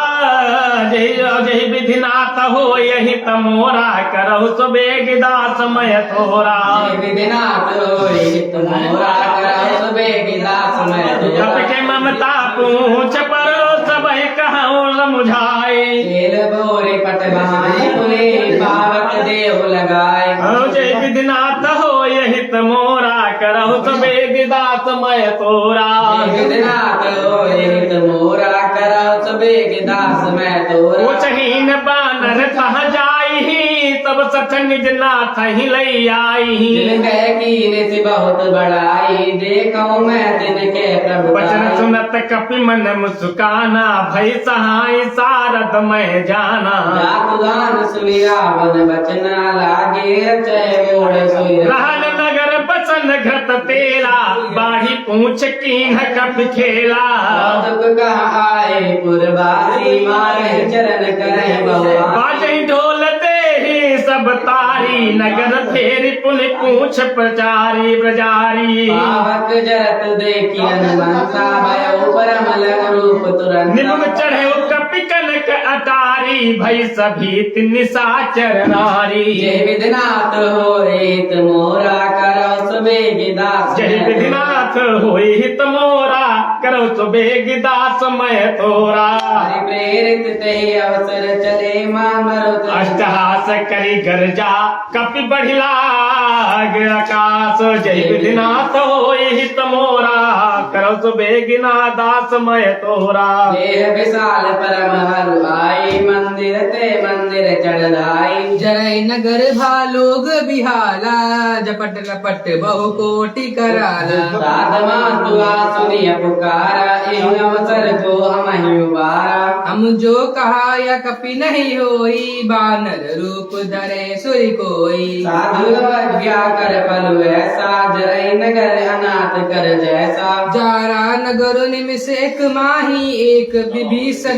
जय जय विधिनाथ हो यही तमोरा करहु सुबेग दास मैं थोरा। विधिनाथ हो यही तमोरा करहु सुबेग दास मैं थोरा। जप के ममता पूछ पर सब कहूँ समुझाई। खेल बोरे पटवाई पुरे पावक देव लगाए। जय विधिनाथ हो यही तमोरा करहु सुबेग दास मैं थोरा। विधिनाथ हो यही तमोरा करहु सुबेग दास मैं थोरा। चहीन बानर कहा जाई तब सठ निज नाथ ही लई आई। जिन कह कीने से बहुत बड़ाई देखो मैं तिनके प्रभु। वचन सुनत कपि मन मुस्काना भई सहाय सारद मैं जाना। जातुदान सुनि रावण बचना लागे रचय मोड़ सोई। रहन नगर बसन घृत तेला बाढ़ी पूछ कीन्ह कपि खेला। दुख कहा आए पुरवासी मारे चरण करे भगवान। बाजहि ढोल देहि सब तारी नगर फेरी पुनि पूछ प्रचारी प्रजारी। पावक जरत देखी हनुमंता भयो परम लग रूप तुरंत। निमुख चढ़े कपि कनक अटारी भई सभी निशाचर नारी। जय विधिनाथ हो हित मोरा करो सुबेग दास। जय विधिनाथ होई हित मोरा करो सुबेग दास मैं थोरा। हरि प्रेरित ते अवसर चले मामरुत। अष्टहास करी गर्जा कपि बढ़िला आकाश। जय विधिनाथ होई हित मोरा करो सुबेगिना दास मैं तोरा। देह विशाल परम हरु आई मंदिर ते मंदिर चढ़ाई। जय नगर भालोग बिहाला जपट लपट बहु कोटि कराला। साधमा दुआ सुनिय पुकारा इन अवसर को हम उबारा। हम जो कहा या कपि नहीं होई बानर रूप धरे सुर कोई। साधु अवज्ञा कर फल ऐसा जय नगर अनाथ कर जैसा। जारा नगर निमिष एक माही एक विभीषण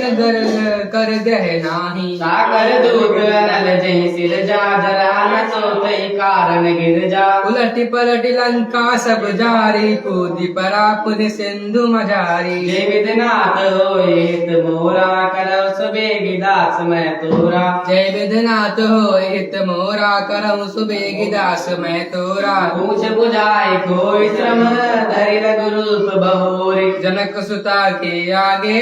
कर गह नाही। सागर दूत नल जय सिर जा जरा न सोतई कारण गिर जा। उलटी पलटी लंका सब जारी कूदी परा पुन सिंधु मजारी। जय विधिनाथ हो हित मोरा करो सुबेग दास मैं तोरा। जय विधिनाथ हो हित मोरा करहु सुबेग दास मैं तोरा। पूछ बुझाए कोई श्रम धरि रघुरूप बहोरी। जनक सुता के आगे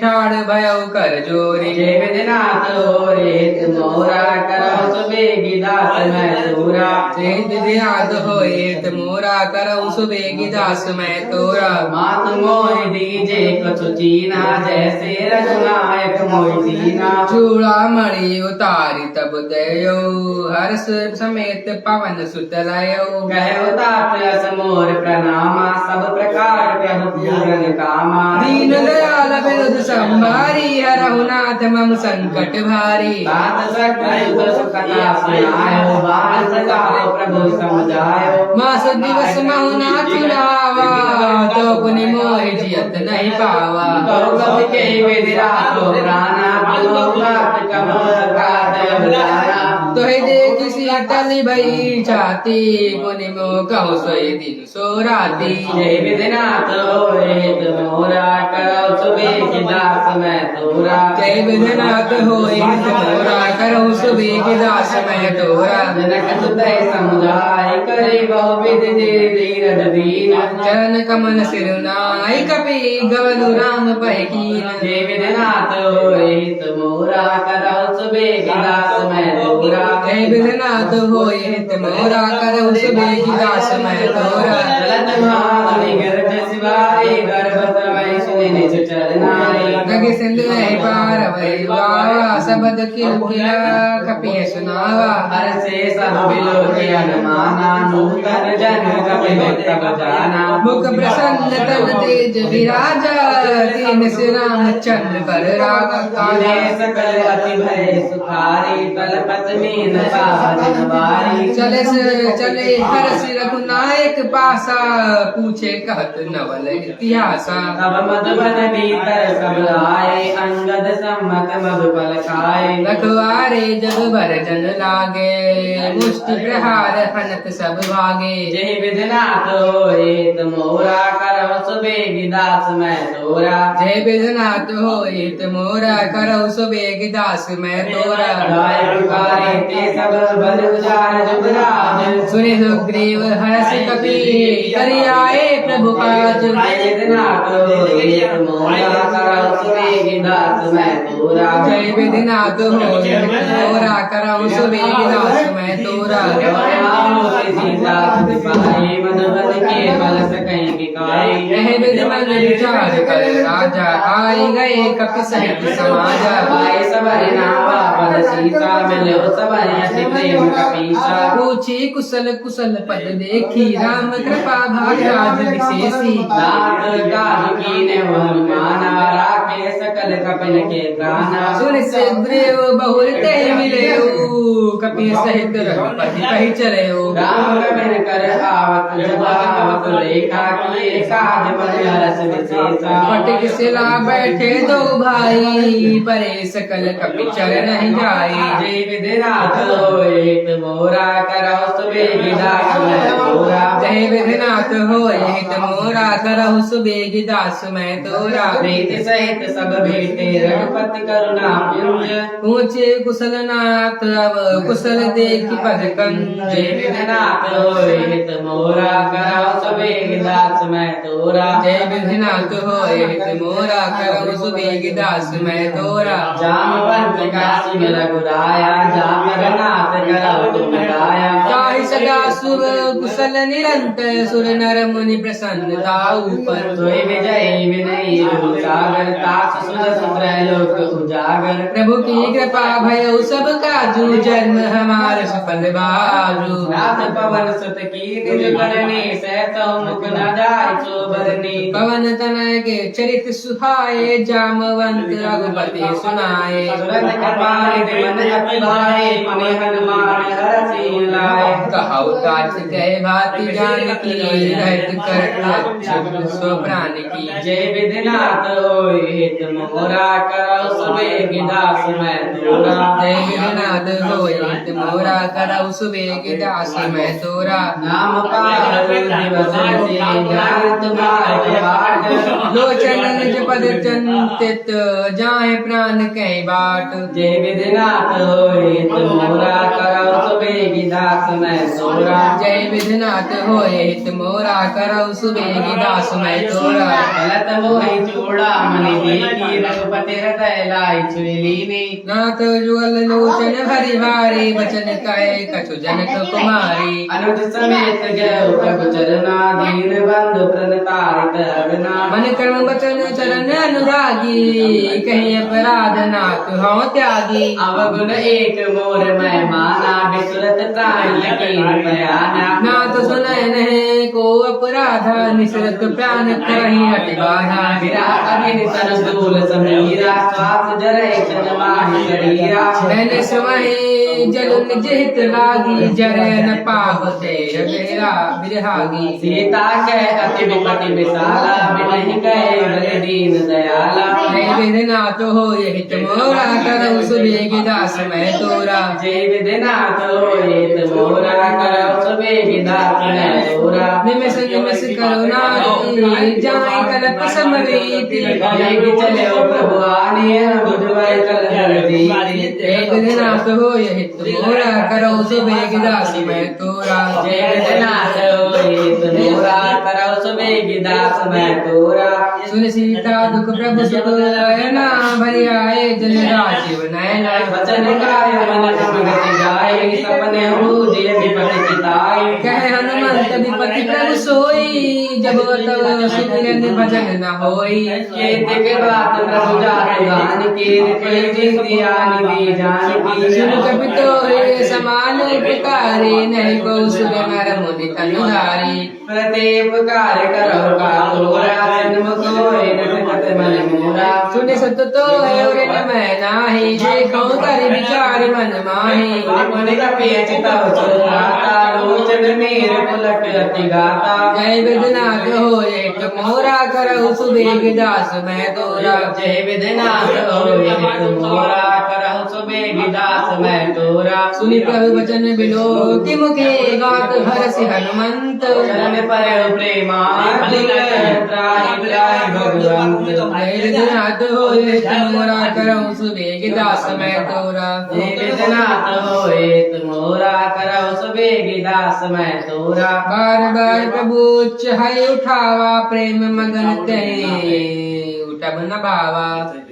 ठाड़ भयो कर जोरी। जय विधिनाथ हो हित मोरा करो सुबेग दास मैं तोरा। जय विधिनाथ हो हित मोरा करहु सुबेग दास मैं तोरा। मात मोहि दीजे कछु चीना जैसे रघुनायक मोहि दीना। चूड़ा मणि उतारी तब दयो हर्ष समेत पवन सुत लयो। कहो तात यस मोर प्रणामा सब प्रकार प्रभु पूरन कामा। दीन दयाल विरुद्ध संभारी हरहु नाथ मम संकट भारी। तात सकृत सुखता सुनायो बाल सका प्रभु समझायो। मास दिवस महुना चुनावा तो पुनि मोहि जियत नहीं पावा। कहो कवि के विधिरातो प्राणा बिलोकात कमल काट बुलाना। तोहि देख शीतल भई छाती पुनि मोह कहु सोई दिन सो राती। जय विधिनाथ हो हित मोरा करो सुबेग दास मैं तोरा। जय विधिनाथ हो हित मोरा करहु सुबेग दास मैं तोरा। जनक सुतै समुदाय करे बहु विधि धीरज दीन। चरण कमल सिरुनाई कपि गवलु राम पहकीन। जय विधिनाथ हो हित मोरा करो सुबेग दास मैं तोरा। जय विधिनाथ हो हित मोरा करहु सुबेग दास मैं तोरा। चलत महामणि गर्भ शिवाय गर्भ समय सुनि निज चरनाई। नग सिंधु नहीं पार वही बावा शब्द किलकिला कपिय सुनावा हर से सब बिलो के अनुमाना नूतन जन कपिल तब जाना मुख प्रसन्न तन तेज विराजा तीन से रामचंद्र कर रागा काले सकल अति भय सुखारी तलपत मीन साधन वारी चले हर सिर रघुनायक पासा पूछे कहत नवल इतिहासा तब मधुबन भीतर सब आए अंगद सम्मत मधुबल खाए रखवारे जग भर जन लागे मुष्टि प्रहार हनत सब भागे जय विधनाथ होए मोरा करव सुबेगी दास मैं तोरा जय विधनाथ होए मोरा करौ सुबेग दास मैं तोरा गाय पुकारे ते सब बल उजार जुगराज सुने सुग्रीव हर्ष कपि करि आए प्रभु काज जय विधनाथ होए मोरा करव सुबेगी दास मैं तोरा जय विधिनाथ होए मोरा करौ सुबेग दास मैं तोरा मधुबन के बल सकहीं बिकाए यह विधिमन विचार कर राजा आई गए कपि सहित समाजा आए सबरि नावा पद सीता मिलो सबरि अति प्रेम कपीसा पूछी कुशल कुशल पद देखी राम कृपा भाग्यराज विशेषी नाथ काज कीने हनुमाना राखे सकल कपिल के प्राणा सुन सुग्रीव बहुर ते मिले कपि सहित रघुपति कहि चले राम कपिल कर आवत जबावत लेखा किए काज बन हरस विशेषा फटिक सिला बैठे दो भाई परे सकल कपि चल नहीं जाई जय विधिनाथ होए मोरा करौ सुबेग दास मैं तोरा जय विधिनाथ होए मोरा करहु सुबेग दास मैं तोरा प्रीत सहित सब भेटे रघुपति करुणा पुंज पूछे कुशल नाथ अब कुशल देखी पद कंज जय विधिनाथ होए मोरा करौ सुबेग दास मैं तोरा जय विधिनाथ होए मोरा करहु सुबेग दास मैं तोरा जामवंत काशी में रघुराया जामरनाथ करौ तुम गाया ताहि सदा सुर कुशल निरंतर सुर नर मुनि प्रसन्नता ऊपर सोई विजय विनयी सागर तास सुदस त्रैलोक उजागर प्रभु की कृपा भयउ सब काजू जन्म हमार सफल बाजू नाथ पवन सुत की निज करनी सहत मुख न जाय सो बरनी पवन तनय के चरित सुहाए जामवंत रघुपति सुनाए सुरत कृपाल मन अति भाए पुनि हनुमान हरषि लाए कहु तात गए भाति जानकी रहत करत सो प्राण की जय विधिनाथ होए हित मोरा करौ सुबेग दास मैं तोरा जय विधिनाथ होए मोरा करौ सुबेग दास मैं तोरा नाम पार दिवस से ज्ञान तुम्हारे पाठ लोचन निज पद चंतित जाए प्राण कहीं बाट जय विधिनाथ होए मोरा करौ सुबेग दास मैं तोरा जय विधिनाथ होए मोरा करौ सुबेग दास मैं तोरा गलत मोहि चूड़ा मनि देखी रघुपति हृदय लाई छुईलीनी नाथ जुगल लोचन हरि भारी बचन कहे कछु जनक कुमारी अनुज समेत गए प्रभु चरना दीन बंधु प्रणतारित अगना मन कर्म बचन चरण अनुरागी कहीं अपराध नाथ हूँ त्यागी अवगुण एक मोर मैं माना विसुरत प्राण यकीन बयाना नाथ सुनय नहीं को अपराधा निसरत प्राण करही हट बाधा विराट अभिन सन दूल समीरा श्वास जरे चन माहि शरीरा मैंने समय जल निज हित लागी जरे न पावते मेरा बिरहागी सीता के अति विपति विशाला बिनहि कहे बल दीन दयाला जय विधिनाथ होए हित मोरा करौ सुबेग दास मैं तोरा जय विधिनाथ होए मोरा करौ सुबेग दास मैं तोरा निमिष निमिष करुणारी जाय कल्प समरीति चले प्रभु आने बुधवार कल हरदी जय विधिनाथ होए हित मोरा करौ सुबेग दास मैं तोरा जय विधिनाथ होए हित मोरा करौ सुबेग दास मैं तोरा। सुन सीता दुख प्रभु सुख नयना भरि आए जन राजीव नयना। वचन काय मन गति जाय सपने बूझे विपति चिताय। कहे हनुमंत विपति प्रभु सोई जब तब सुमिरन भजन न होई। केत के बात प्रभु जात गान केत के जिंदिया निधि जानकी। सुन कपितो हे समान उपकारे नहीं को सुर नर मुनि तनुधारी। प्रत्येपकार करो का तोरा जन्म कोय नसकत मन मोरा। सुन सत तो है और मैं नाही देखो कर विचार मन माही। मन कपि चितव चुराता लोचन मेर पुलक अति गाता। जय विधनाथ होए मोरा करहु सुबेग दास मैं तोरा। जय विधनाथ होए मोरा करहु सुबेग दास मैं तोरा। सुनि प्रभु वचन बिलो कि मुखे गात हरसि हनुमंत। चरण पर प्रेमा त्राहि त्राहि भगवंत। जय विधनाथ होए मोरा करहु सुबेग दास मैं तोरा। जय विधनाथ होए मोरा करहु सुबेग दास मैं तोरा। बार बार प्रभु चाहे उठावा प्रेम मगन कहे उठब न भावा।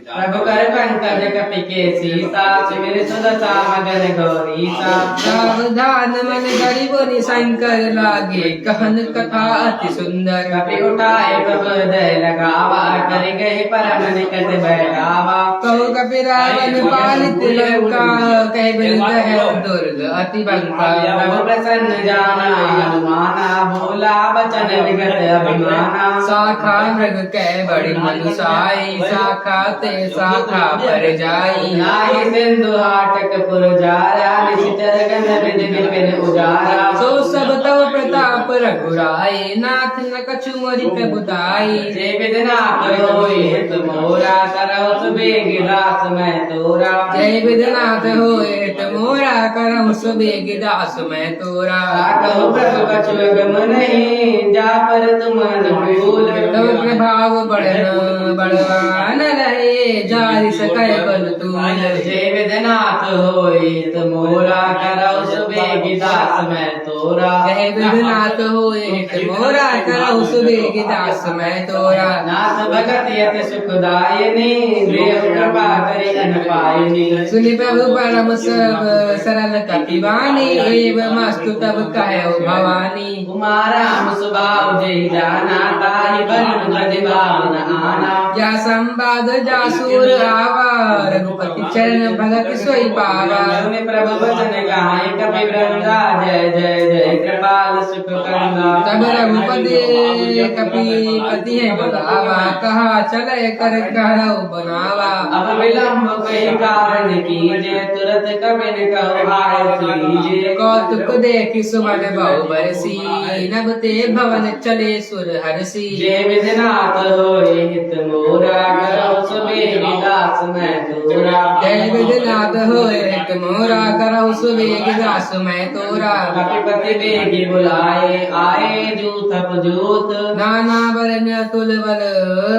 प्रभु कर पंकज कपि के सीसा सिमिर सुदशा मगन गौरीसा। सावधान मन गरीब शंकर लागे कहन कथा अति सुंदर। कपि उठाए प्रभु हृदय लगावा कर गए परम निकट बैठावा। कहो कपि रावण पालित लंका कह बिंद है दुर्ग अति बंका। प्रभु प्रसन्न जाना हनुमाना भोला बचन विगत अभिमाना। शाखा मृग कह बड़ी मनुषाई शाखा ते शाखा पर जाई। नाहि सिंधु हाटक पुर जारा निशिचर गन बिन बिपिन उजारा। सो सब तव प्रताप रघुराई नाथ न कछु मोरि प्रभुताई। जय विधनाथ होए हित मोरा करहु सुबेग दास मैं तोरा। जय विधनाथ होए मोरा करहु सुबेग दास मैं तोरा। कहो प्रभु कछु अगम नहीं जा पर तुम अनुकूल। तव प्रभाव बढ़न बड़वान रहे जारि सकै बल तूल। जय विधनाथ होए मोरा करहु सुबेग दास मैं तोरा। जय विधनाथ होए मोरा करहु सुबेग दास मैं तोरा। नाथ भगत यति सुखदायिनी देव कृपा करि अनपायिनी। सुनि प्रभु परम सब सरल कपिवानी एवमस्तु तब कहो भवानी। कुमाराम सुभाव जय जाना ताहि बरन ब्रज भावन आना। जा संवाद जा सूर आवा रघुपति चरण भगत सोई पावा। सुनि प्रभु वचन गाय कपि वृंदा जय जय जय कृपाल सुख करना। तब रघुपति कपिपति है बुलावा कहा चले कर कहरऊ बनावा। अब विलंब कई कारण कीजे तुरत कबिन कहो आयत लीजे। कौतुक देखि सुमन बहु बरसी नभ ते भवन चले सुर हरसी। जय विधनाथ होए हित मोरा करहु सुबेग दास मैं तोरा। जय विधनाथ होए मोरा करहु सुबेग दास मैं तोरा। कपिपति बेगी बुलाए आए जूथ जूत। नाना वरण तुल बल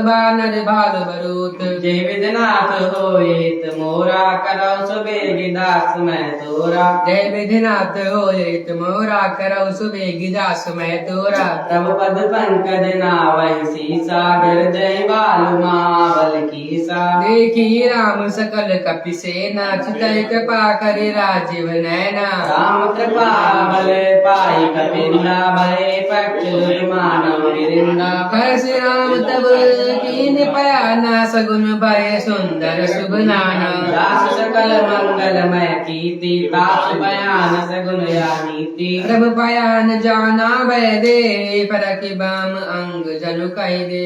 बानर भाल बरूत। जय विधनाथ होए मोरा करहु सुबेग दास मैं तोरा। जय विधनाथ होए मोरा करहु सुबेग दास मैं तोरा। प्रभु पद पंकज नावहि सीसा गर जय बालु मावल कीसा। देखी राम सकल कपि सेना चितय कृपा करे राजीव नैना। राम कृपा बल पाई कपिंदा भय पक्ष मानव गिरिंदा। हर्ष राम तब कीन पयाना सगुन भय सुंदर शुभ नाना। दास सकल मंगलमय कीर्ति तास बयान सगुन या नीति। प्रभु पयान जाना भय दे परखि बाम अंग जनु कहि दे।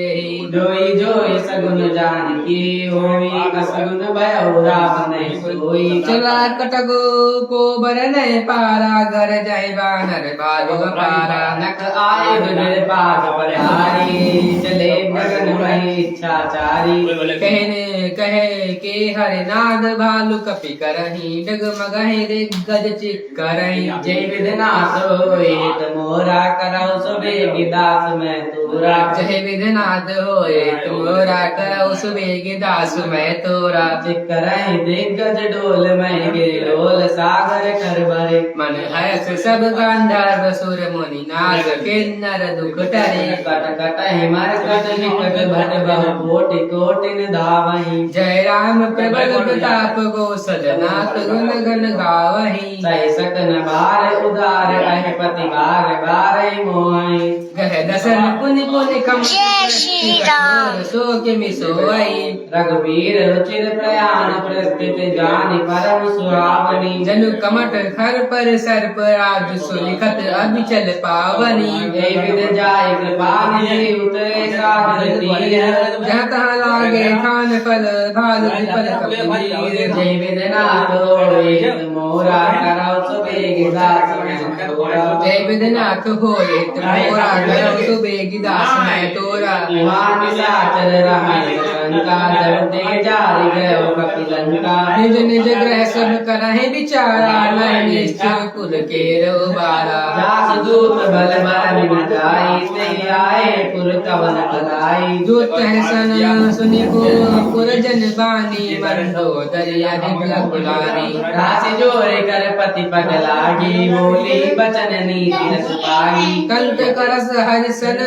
जोई जोई सगुन जानकी होई असगुन भय राम नहीं सोई। चला कटगो को बरन पारा घर जय बानर बाजु पारा। नख आए बिरपाद पधारी चले गगन मही इच्छाचारी कहने कहे के हरे नाद भालु कपि करही डगमगहि दिग्गज चित करही जय विधनाथ होए मोरा करौ सुबेग दास मैं तोरा जय विधनाथ होए तोरा करौ सुबेग दास मैं तोरा करहि दिग्गज डोल मैं गिर डोल सागर कर भरे मन हर्ष सब गांधर्व सुर मुनि नाग किन्नर दुख टरे कट कटहि मरकट निकट भट बहु कोटि कोटिन धावहि जय राम प्रबल प्रताप कौशल नाथ गुण गण गावहि सहि सकन बार उदार अहि पति बार बार मोहि गह दसन पुनि पुनि कम जय श्री राम। सो किमि सोई रघुवीर रुचिर प्रयाण प्रस्थित जानि परम सुहावनी जनु कमट खर पर सर्प राज सुलिखत अभिचल पावनी जय विध जाय कृपा निधि उतरे सागर तीर जहाँ तहाँ लागे खान फल भाल विफल कपीर जय विधनाथ होए मोरा करौ सुबेग दास मैं तोरा जय विधनाथ होए मोरा करौ सुबेग दास मैं तोरा मान साचर रही लंका जब ते जारी गयो कपि लंका निज निज ग्रह सब करहि विचारा मैं निश्चय कुल के रोबारा जास दूत बल बल बिन जाई ते आए पुर कवन भलाई दूत है सन सुनि पुर जन बानी मंदोदरी अधिक गुलानी राशि जोरे कर पति पग लागी बोली बचन नीति रस पागी कंठ करस हरिसन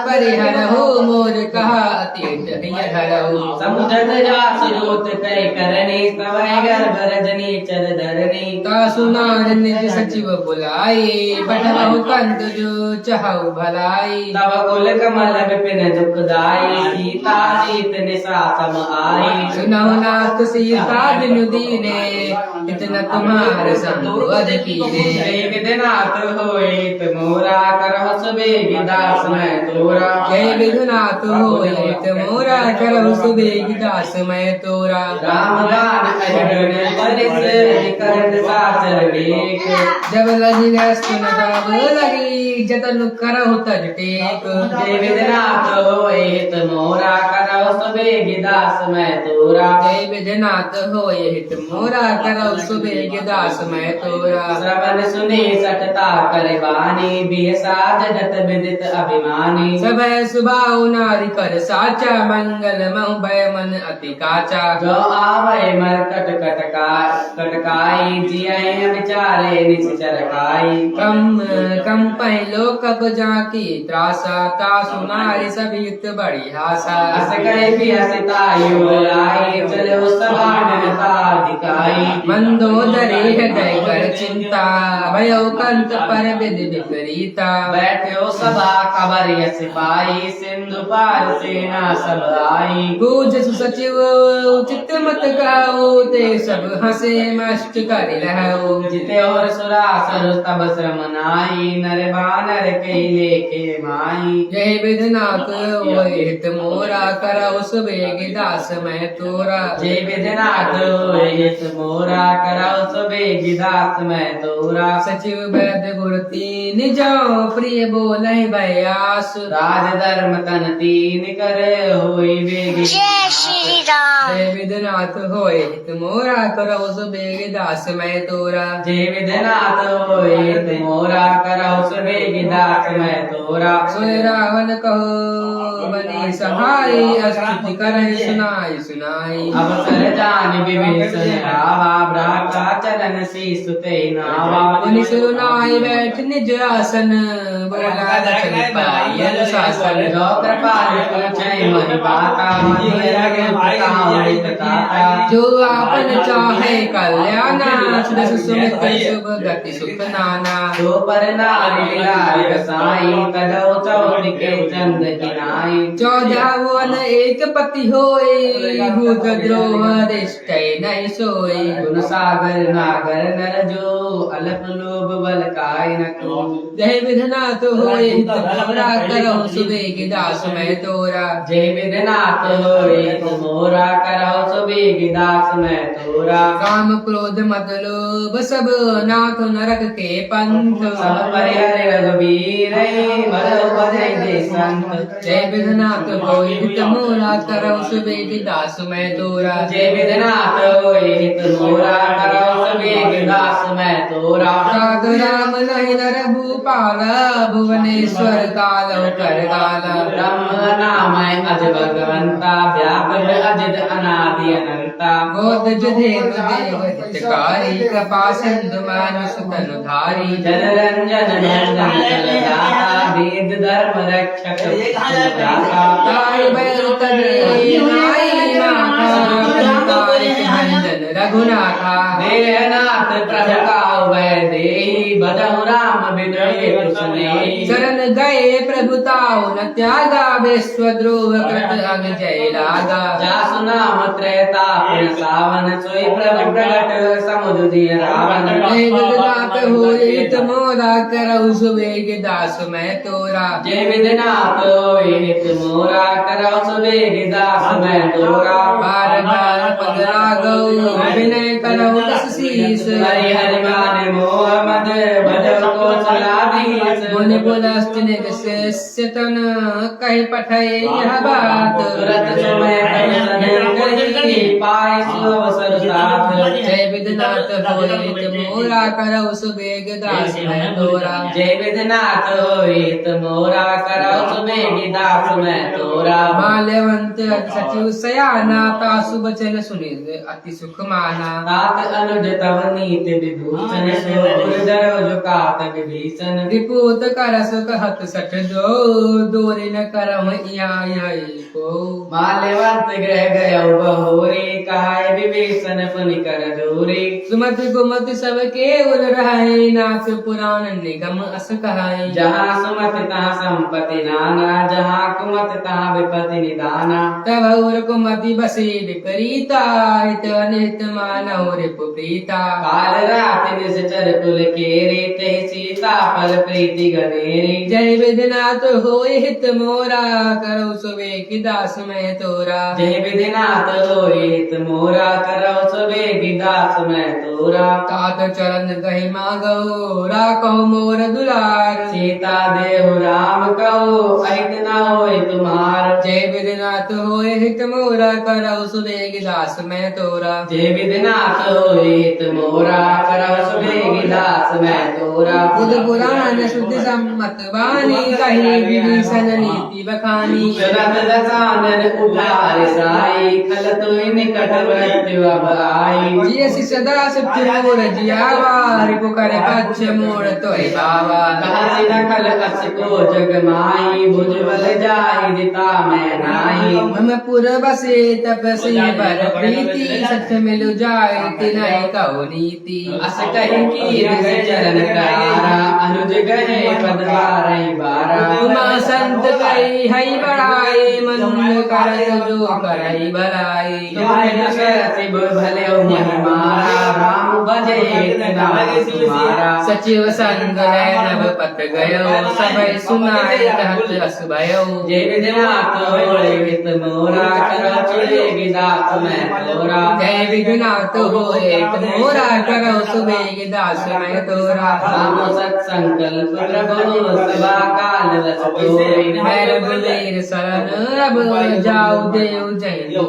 परिहर हो मोर कहा अतीत हर हो समुद्र जास जोत कई करनी तवै गर्भ रजनी चर धरनी का सुनार निज सचिव बुलाई बढ़ाओ कंत जो चाहु भलाई तव कुल कमल विपिन दुखदाई सीता जीत निशा सम आई सुनौ नाथ सीता बिनु दीने इतना तुम्हार संबोध कीने जय विधनाथ होए मोरा करह सुबेग दास मैं तोरा जय विधुनाथ होए मोरा करहु सुबेग दास मैं तोरा राम गान अहिगण परिस करत साचर लेख जब लगी सुन तब लगी जतन करहु तज टेक जय विधनाथ होए मोरा करह सुबेग दास मैं तोरा जय विधनाथ होए मोरा करहु सुबेग दास मैं तोरा श्रवण सुने सटता करे बानी बिहसा जगत विदित अभिमानी सब सुभाव नारी कर साचा मंगल महु भय मन अति काचा जो आवै मरकट कटकाई जिय विचारे निश्चर खाई कम पहलो कब जाकी त्रासा ता सुनारी सब युक्त बड़ी आशा हस गए भी हसतायु लाई चलो सभा जनता दिखाई मंदोदरी हृदय कर चिंता भयो कंत पर विधि विपरीता बैठो सभा खबर सिपाही सिंधु पार सेना सब आई पूज सचिव उचित मत गाओ ते सब हंसे मस्त कर लहो जिते और सुरासुर तब श्रम नाई नर बानर के लेके माई जय विधनाथ होए हित मोरा करौ सुबेग दास मैं तोरा जय विधनाथ होए मोरा करौ सुबेग दास मैं तोरा सचिव वैद्य गुरु तीन जाओ प्रिय बोले भयास राज धर्म तन तीन कर होई बेग जय श्री राम। जय विधनाथ होए हित मोरा करौ सुबेग दास मैं तोरा जय विधनाथ होए मोरा करौ सुबेग दास मैं तोरा सोय रावण कहो बनी सहाय स्तुति करहि सुनाई सुनाई अवसर जान विभीषण रावा भ्राता चरण शीस ते नावा मुनि सुनाई बैठ निज आसन बोला दक्षिण पाई अनुशासन जो कृपाल पूछे मन पाता मधुर लगे बताओ बताता जो आपन चाहे कल्याणा सुदस सुमित शुभ गति सुख नाना जो पर नारी लाल साई तजो चौड़ के चंद किनाई 14 वन एक पति होए भूत द्रोह रिष्ट नहीं सोए गुण सागर नागर नर जो अल्प लोभ बल काय न को जय विधनाथ होए मोरा करहु सुबेग दास मैं तोरा जय विधनाथ होए मोरा करहु सुबेग दास मैं तोरा काम क्रोध मद लोभ सब नाथ नरक के पंथ सब परिहर रघुवीर बल बधै दे संत जय विधनाथ विधनाथ होय हित मोरा करौ सुबेग दास मैं तोरा जय विधनाथ होय हित मोरा करौ सुबेग दास मैं तोरा साध राम नहीं नर भूपाल भुवनेश्वर कालौ कर गाला ब्रह्म नाम अज भगवंता व्यापक अजित अनादि अनंता गोद जधेनु देव हितकारी कृपा सिंधु मानुष तनु धारी जन रंजन नंदन जलदाता वेद धर्म रक्षक सुजाता ताई बैल तने नाई माता भंजन रघुनाथा देहनाथ प्रभु काउ वै देहि बदहु राम विनय कुसने शरण गए प्रभुताओ न त्यागा विश्व द्रोह कृत अग जय लागा जासु नाम त्रैतापन सावन सोई प्रभु प्रगट समुद्र दिय रावण जय विधनाथ होय हित मोरा करौ सुबेग दास मैं तोरा जय विधनाथ होय हित मोरा करौ सुबेग दास मैं तोरा बार बार पद लागौ विनय करौ दस शीस हरि हरि मान मोह मद भजौ को सलाधीश मुनि पुलस्त शिष्य तन कहि पठय यह बात तुरत समय तन करी पाए सो अवसर साथ जय विधनाथ होय हित मोरा करौ सुबेग दास मैं तोरा जय विधनाथ होय हित मोरा करौ सुबेग दास मैं तोरा माल्यवंत सचिव सयाना तासु बचन सुनि अति सुख माना तात अनुज तव नीत विभूषण सो उर्धर जुकात विभीषण रिपोत करस कहत सठ जो दोरे न करम इयाई को माल्यवंत ग्रह गयो बहोरे कहाय विभीषण पुनि कर जोरे सुमति गुमति सब के उल रहे नाथ पुराण निगम अस कहाय जहाँ सुमति तहाँ संपत्ति नाना जहाँ कुमति तहाँ विपत्ति निदाना तब उर कुमति बसे विपरीता हित अनित मानव रिपुप्रीता काल रात निश्चर कुल केरे तहि सीता फल प्रीति गनेरे जय विधनाथ होय हित मोरा करौ सुबेग दास मैं तोरा जय विधिनाथ होय हित मोरा करौ सुबेग दास मैं तोरा तात चरण गहि मागो राखो मोर दुलार सीता देव राम कहो अहित न होय तुम्हार जय विधनाथ होय हित मोरा करौ सुबेग दास मैं तोरा जय विधिनाथ होय हित मोरा करौ सुबेग दास मैं तोरा बुध पुराण शुद्ध सम्मत वाणी कही विभीषण नीति बखानी सुनत दसानन उधार साई खल तुई निकट मृत्यु अब आई जिय सदा सत्य मोर जियावा रिपु कर पक्ष मोर तोय बावा कहसी न खल अस को जग माई भुजबल जाहि दिता मैं नाई हम पुर बसे तपसी बर प्रीति सच मिलु जाय तिनहि कहो नीति अस कहि कीर चरण करारा अनुज गहे पद बारहि बारा उमा संत कही हई बड़ाई मन करत जो करई बड़ाई तुम्हें सरति भले महिमारा राम भजे तुम्हारा सचिव संग नभ पत गयो सबय सुनाई कहत अस भयो जय विधनाथ होय हित मोरा करौ सुबेग दास मैं तोरा जय विघ्नाथ होय हित मोरा करौ सुबेग दास मैं तोरा राम सत संकल्प प्रभु सदा काल रस तोरी भैर बुलेर शरण अब जाऊ देव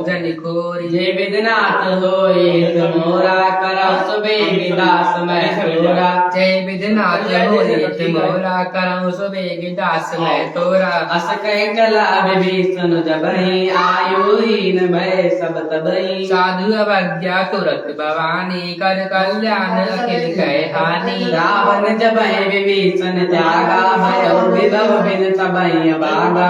जन खोरी जय विधनाथ होय हित मोरा करौ सुबेग दास मैं तोरा जय विधनाथ होय हित मोरा करौ सुबेग दास मैं तोरा अस कह कला विभीषण जबहि आयुहीन भय सब तबहि साधु अवज्ञा तुरत भवानी कर कल्याण अखिल कह हानि रावण जबहि विभीषण त्यागा भयो विभव बिन तबहि बागा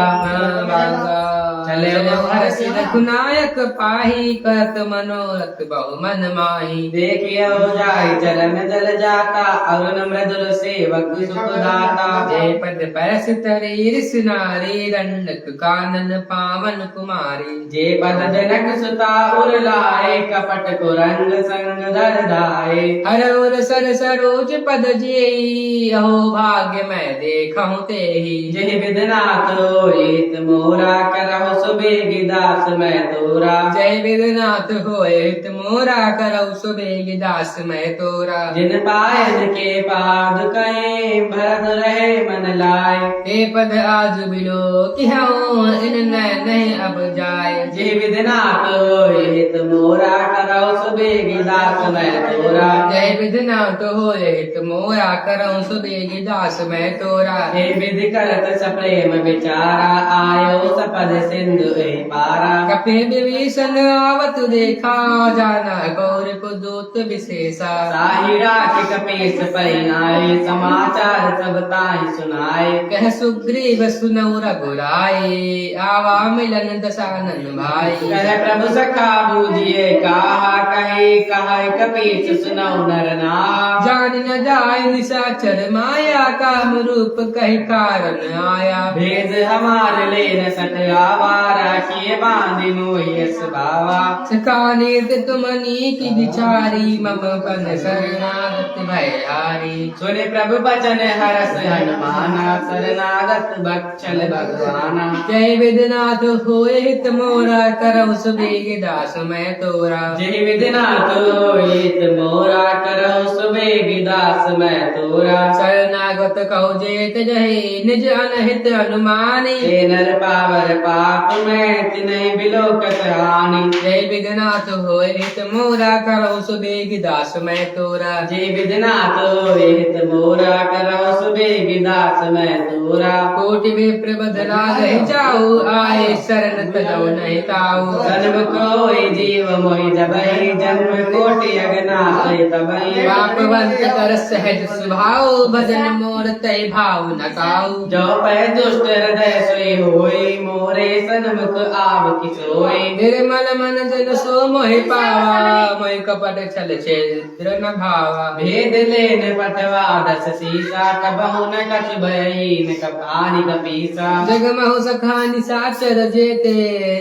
चले हर्ष रघुनायक पाही करत मनोरथ बहु मन माही देखियो जाय चरण जल जाता अरुण मृदुल सेवक सुख दाता जय पद परस तरी ऋष नारी दंडक कानन पावन कुमारी जे पद जनक सुता उर लाए कपट को रंग संग धर धाए हर उर सर सरोज पद जेई अहो भाग्य मैं देखहु तेहि जय विधनाथ होय हित मोरा करहु सुबेगी दास मैं तोरा। जय विधनाथ होए हित मोरा करौ सुबेग दास मैं तोरा। जिन पायन के पाद कहे भरत रहे मन लाए। हे पद आज बिलो कि हूँ इन नहीं अब जाए। जे विधनाथ होए हित मोरा करौ सुबेगी दास मैं तोरा। जय विधनाथ होए हित मोरा करौ सुबेग दास मैं तोरा। हे विधि करत सप्रेम विचारा आयो सपद सिंधु ए पारा। कपि विभीषण आवत देखा जाना गौर को दूत विशेषा। साहि राखि कपीस परिणाय समाचार सब ताहि सुनाए। कह सुग्रीव सुनौ रघुराई आवा मिलन दशानन भाई। कह प्रभु सखा बूझिए कहा कहे कहे कपीस सुनौ नर नाम। जान न जाय निशाचर माया काम रूप कही कारण आया। भेद हमार ले न सक आवा राखिए बांधि मोहि बावा। सकाने तुमनी की बिचारी मम पन शरणागत भयहारी। सुने प्रभु बचन हरस हनुमाना शरणागत बक्षल भगवाना। जय विधनाथ होए हित मोरा करौ सुबेग दास मैं तोरा। जय विधनाथ होइत मोरा करौ सुबेगी दास मैं तोरा। शरणागत कहो जेत जहे निज अनहित अनुमानी। हे नर पावर पाप में तिन्हि बिलोकत हानि। जय विधनाथ होए हित मोरा करौ सुबेग दास मैं तोरा। जय विधनाथ होइत मोरा करौ सुबेगी दास मैं तोरा। कोटि विप्र बदला गए जाऊ आए शरण तजौ नहीं ताऊ। जन्म कोई जीव मोहि जबहि जन्म कोटि अगनाथ तबहि। पापवंत कर सहज स्वभाव भजन मोर तय भाव न काऊ। जो पै दुष्ट हृदय सोई होई मोरे सन्मुख आव किसोई। निर्मल मन जन सो मोहि पावा मोहि कपट छल छिद्र न भावा। भेद लेन पठवा दस सीसा कबहु न कछु भयहि न कपानि कपीसा। जगमहु सखानि साचर जेते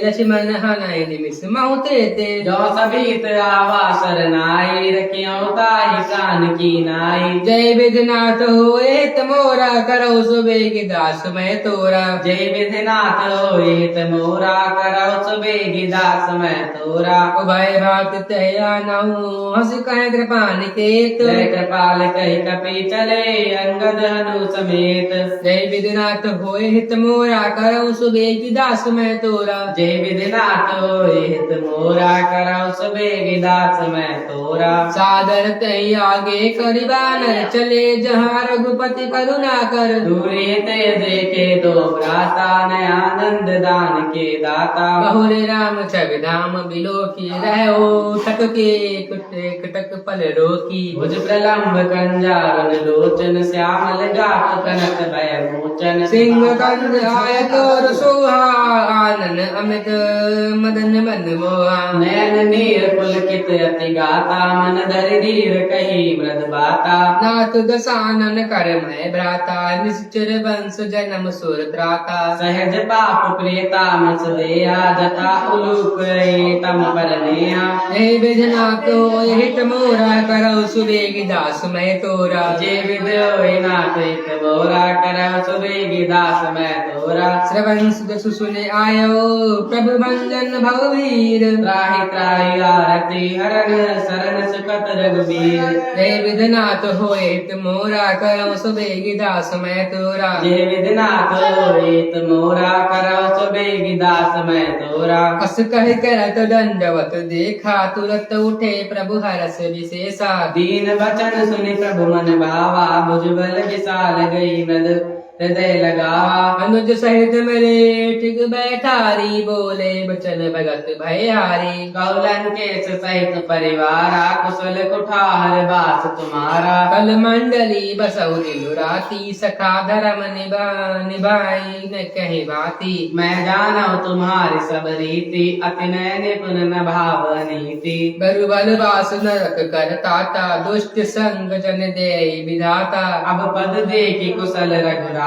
लक्ष्मण हनय निमिष महु तेते। जो सभीत आवा शरणाई रखियो ताहि प्राण की नाई। जय विधनाथ होए हित मोरा करौ सुबेग दास मैं तोरा। जय विधनाथ होइत मोरा करौ सुबेगी दास मैं तोरा। उभय भात तया नहु हस कह कृपा निकेत। जय कृपाल कहि कपि चले अंगद हनु समेत। जय विधनाथ होए हित मोरा करौ सुबेग दास मैं तोरा। जय विधनाथ होइत मोरा करौ सुबेगी दास मैं तोरा। सादर तय आगे करिबानर चले जहाँ रघुपति करुणा कर। दूरी ते देखे दो भ्राता न आनंद दान के दाता। बहुरे राम छवि धाम बिलो की रहो ठटके कटक पल रोकी। भुज प्रलम्ब कंजारन लोचन श्यामल गात कनक भय मोचन। सिंह कंद आय तोर सोहा आनन अमित मदन मन मोहा। नयन नीर पुलकित अति गाता मन धरि धीर कही मृद बाता। नाथ दशानन कर मैं भ्राता निश्चर वंश जन्म सुर त्राता। सहज पाप प्रियता मस देहा जता उलूक तम परनेहा। हे विधनाथ होए हित मोरा करौ सुबेग दास मैं तोरा। जे विद्योहि नाथ हित मोरा करौ सुबेगी दास मैं तोरा। श्रवण सुदसु सुने आयो प्रभु भंजन भववीर। त्राहि त्राहि आरती हरण शरण सुखत रघुबीर। हे विधनाथ होए हित मोरा करौ सुबेग दास मैं तोरा। जे विधनाथ होइत मोरा करौ सुबेगी दास मैं तोरा। अस कह करत दंडवत देखा तुरत उठे प्रभु हरस विशेषा। दीन वचन सुनि प्रभु मन भावा भुजबल विशाल गई मृद हृदय लगावा। अनुज सहित मेरे टिक बैठारी बोले बचन भगत भयहारी। कौलन के सहित परिवारा कुशल कुठार बास तुम्हारा। कल मंडली बसौ दिन राती सखा धर्म निभाई न कहे बाती। मैं जानो तुम्हारी सब रीति अति नय निपुण न भाव नीति। बरुबल वास नरक करताता दुष्ट संग जन दे विधाता। अब पद देखी कुशल रघुराया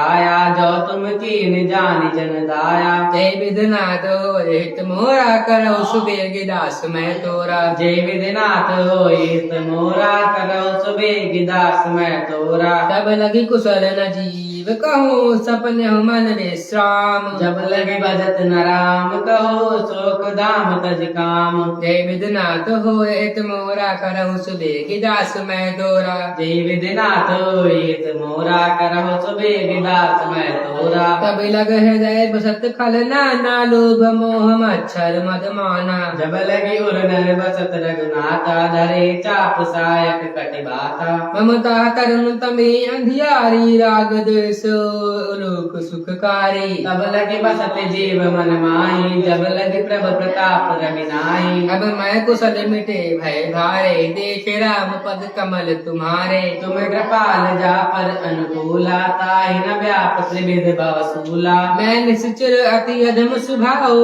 जो तुम कीन जानि जन दाया। जय विधनाथ होइत मोरा करौ सुबेग दास मैं तोरा। जय विधनाथ होइत मोरा करौ सुबेगी दास मैं तोरा। तब लगी कुशल न जी जीव कहो सपने हो मन विश्राम। जब लगे भजत न राम कहो शोक दाम तज काम। जय विधनाथ होए मोरा करहु सुबेग दास मैं तोरा। जय विधिनाथ होइत मोरा करहु सुबेग दास मैं तोरा। तब लग हृदय बसत खल नाना लोभ मोह मच्छर मद माना। जब लगी उर नर बसत रघुनाथा धरे चाप सायक कटिबाथा। ममता तरुण तमे अंधियारी राग द्वेष लोक सुखकारी। तब लगे बसत जीव मन माही जब लगे प्रभ प्रताप रवि नाही। अब मैं कुशल मिटे भय भारे देखे राम पद कमल तुम्हारे। तुम कृपाल जा पर अनुकूला ताहि न व्याप त्रिविध भवसूला। मैं निश्चर अति अधम सुभाओ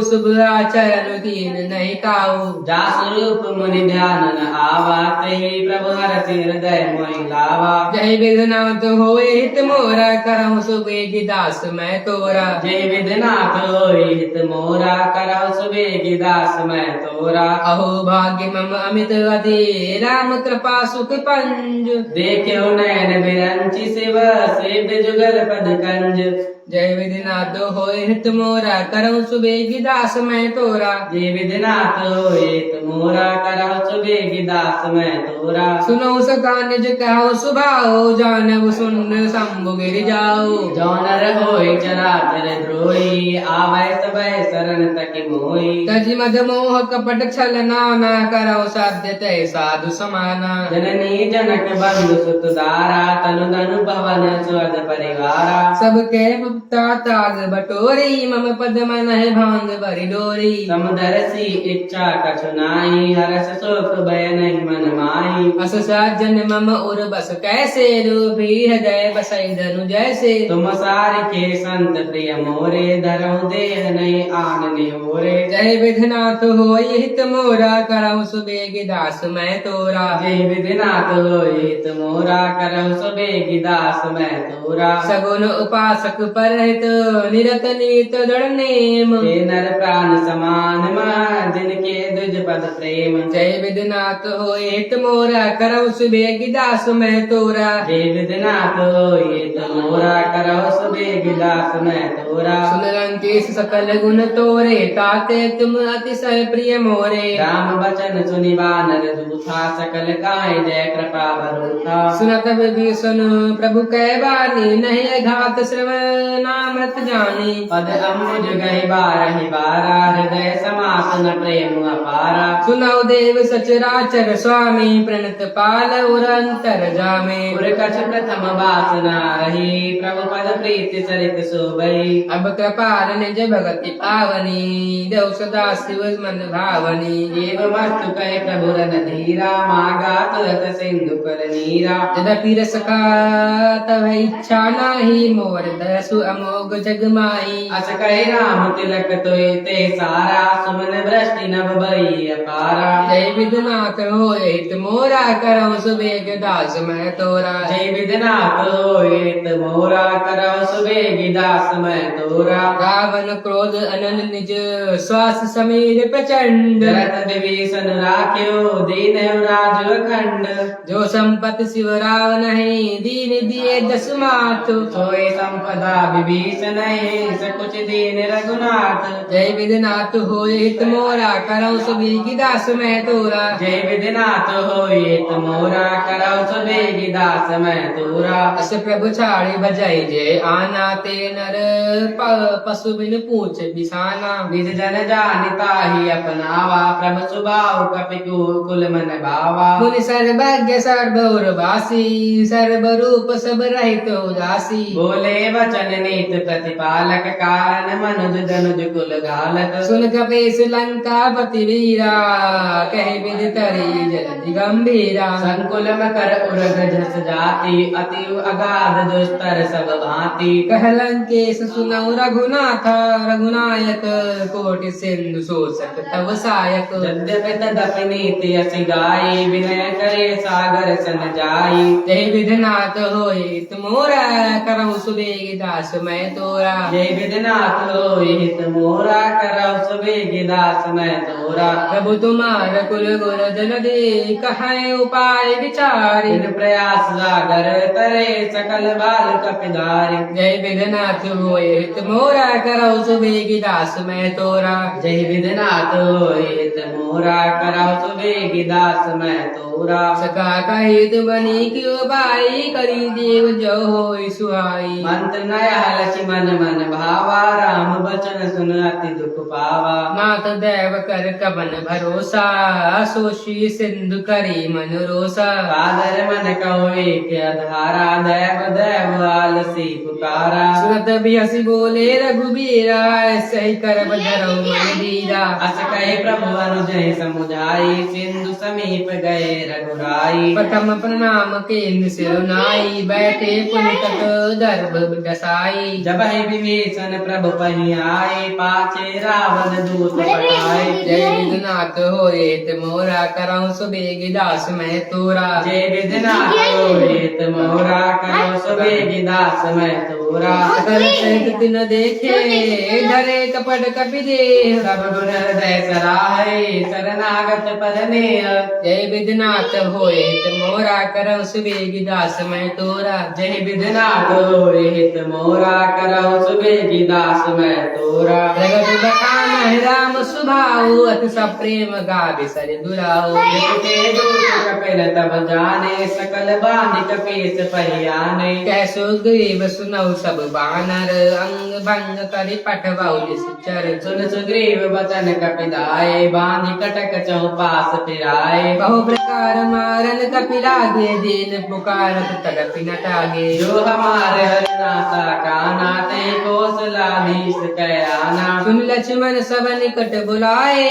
शुभ आचरण कीन नहीं काऊ। जा स्वरूप मुनि ध्यान न आवा तहि प्रभु हरति हृदय मोहि लावा। जय विधनाथ होए हित मोरा करहु सुबेग दास मैं तोरा। जय विधिनाथ होई हित मोरा करहु सुबेग दास मैं तोरा। अहो भाग्य मम अमित अति राम कृपा सुख पंज। देखो नैन बिरंचि शिव सिद्ध जुगल पद कंज। जय विधिनाथ होए हित मोरा करहु सुबेग दास मैं तोरा। जय विधिनाथ होई हित मोरा करहु सुबेग दास मैं तोरा। सुनो सका निज कहो सुभाओ जानव सुन शंभु गिर जाओ। जौनर होई चराचर द्रोही आवै सबय शरण तक मोही। तज मद मोह कपट छल नाना करहु साध्य तय साधु समाना। जननी जनक बंधु सुत दारा तनु धनु भवन स्वर्ग परिवारा। सबके मुक्ता ताग बटोरी मम पद मन है भांग बरी डोरी। समदर्शी इच्छा कछु नाहि हरस शोक भय नहीं मन माही। अस साजन मम उर बस कैसे रूपी हृदय बसई धनु जैसे। तुम सारिके संत प्रिय मोरे धरहु देह नहीं आन निहोरे। जय विधनाथ होई हित मोरा करहु सुबेग दास मैं तोरा। जय विधिनाथ होई हित मोरा करहु सुबेग दास मैं तोरा। सगुन उपासक परहित निरत नीत दृढ़ नेम। हे नर प्राण समान मा जिनके द्विज पद प्रेम। जय विधनाथ होए हित मोरा करहु सुबेग दास मैं तोरा। जय विधिनाथ होई हित मोरा करहु सुबेग दास मैं तोरा। सुन लंकेश सकल गुण तोरे ताते तुम अतिशय प्रिय मोरे। राम बचन सुनि वानर दूथा सकल गाय जय कृपा भरोसा। सुनत विभीषण प्रभु कै बानी नहीं घात श्रवणामृत जानी। पद अम्बुज गहि बारहि बारा हृदय समासन प्रेम अपारा। सुनौ देव सचराचर स्वामी प्रणत पाल उरंतर जामे। उरकछ प्रथम वासना रही प्रभु पद प्रीति सरित शोभई। अब कृपाल निज भगति पावनी देव सदा शिव मन भावनी। एव मस्तु कहे प्रभु रन धीरा मागा तुरत सिंधु कर नीरा। यद्यपि रसका तव इच्छा नाही मोर दसु अमोघ जग माई। अस कहे राम तिलक तोय ते सारा सुमन वृष्टि नभ भई अपारा। जय विधनाथ होए हित मोरा करहु सुबेग दास मैं तोरा। जय विधिनाथ होए हित मोरा करहु सुबेग दास मैं तोरा। रावण क्रोध अनन निज श्वास समीर प्रचंड। जरत विभीषण राख्यो दीन राज अखंड। जो संपत शिव राव नहीं दीन दिए दस मात। सोई संपदा विभीषण सकुच दीन रघुनाथ। जय विधनाथ होए हित मोरा करहु सुबेग दास मैं तोरा। जय विधिनाथ होए हित मोरा करहु सुबेग दास मैं तोरा। अस प्रभु छाड़ी बजाई जय आना ते नर पशु बिन पूछ बिसाना। निज जन जानिता ही अपनावा प्रभु सुबाहु कपि कुल मन भावा। मुनि सर्वज्ञ सर्वौरवासी सर्वरूप सब रहित उदासी। बोले वचन नीत प्रतिपालक कारण मनुज जनुज कुल घालक। सुन कपीस लंकापति वीरा कहे विधि तरी जलधि गंभीरा। संकुल मकर उरग झस जाति अति अगाध दुस्तर सब भांति। कह लंकेश सुनौ रघुनाथ रघुनायक कोटि सिंधु शोषक तव सायक। यद्यपि तदपि नीति असि गाई विनय करे सागर सन जाई। जय विधनाथ होए हित मोरा करहु सुबेग दास मैं तोरा। जय विधिनाथ होए हित मोरा करहु सुबेग दास मैं तोरा। प्रभु तुम्हार कुल गुर जन दे कहे उपाय विचारी। बिन प्रयास सागर तरे सकल बाल कपिधारी। जय विघ्नाथ होए हित मोरा करो सुबेगी दास मैं तोरा। जय विधनाथ होए हित मोरा करौ सुबेगी दास मैं तोरा। सका कही तु बनी क्यों बाई करी देव जो होई सुहाई। मंत्र नया लक्ष्मण मन भावा राम बचन सुन अति दुख पावा। मात देव कर कवन भरोसा सोशी सिंधु करी मन रोसा। सादर मन कहो एक अधारा देव देव आलसी पुकारा। सुनत भी हसी बोले रघुबीरा सही कर बधरो मन धीरा। अस कहे प्रभु अनुजय समुझाई सिंधु समीप गए रघुराई। प्रथम प्रणाम के सिरुनाई बैठे पुनि तट गर्भ दसाई। जब है विभीषण प्रभु पही आए पाछे रावण दूत पठाए। जय विघ्नाथ होए हित मोरा करऊं सुबेगी दास मैं तोरा। जय विधनाथ होए हित मोरा करौ सुबेगी दास मैं तोरा। सकल सहित तिन देखे धरे कपट कपि देह। सब गुण हृदय सराहे शरणागत परनेह। जय विघ्नाथ होए हित मोरा करऊं सुबेगी दास मैं तोरा। जय विधनाथ होए हित मोरा करौ सुबेगी दास मैं तोरा। जगत बखान है राम सुभाऊ अति सब प्रेम गावे सर दुराऊ। के दूत कपिल तब जाने सकल बांध कपीस पहियाने। कैसो ग्रीव सुनऊ सब बानर अंग भंग करि पठवाऊ निश्चर। सुन सुग्रीव बचन कपिलाए बांध कटक चौपास फिराए। बहु प्रकार मारन कपिलागे दीन पुकारत तड़पि न तागे। जो हमारे हरनाथा काना ते कौशलाधीश कयाना। सुन लक्ष्मण सब निकट बुलाए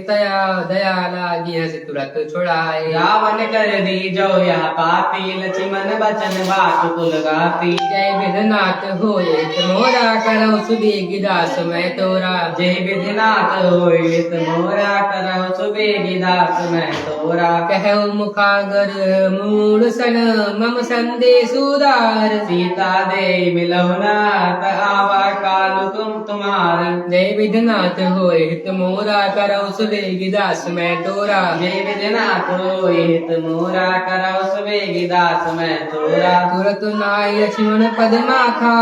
तया दया लागी हंस तुरंत छुड़ाए। रावण कर दी जो यह पापी लक्ष्मण बचन बात कुल गापी। जय विघ्नाथ होए मोरा करौ सुबेगी दास मैं तोरा। जय विधिनाथ होए मोरा करौ सुबेगी दास मैं तोरा। कहु मुखागर मूल सन मम संदेश उदार। सीता दे मिलहुना त आवा काल तुम्हार। जय विघ्नाथ होए हित मोरा करौ सुबेगी दास मैं तोरा। जय विधिनाथ होए मोरा करौ सुबेगी दास मैं तोरा। तुरत नाई लक्ष्मण पद माखा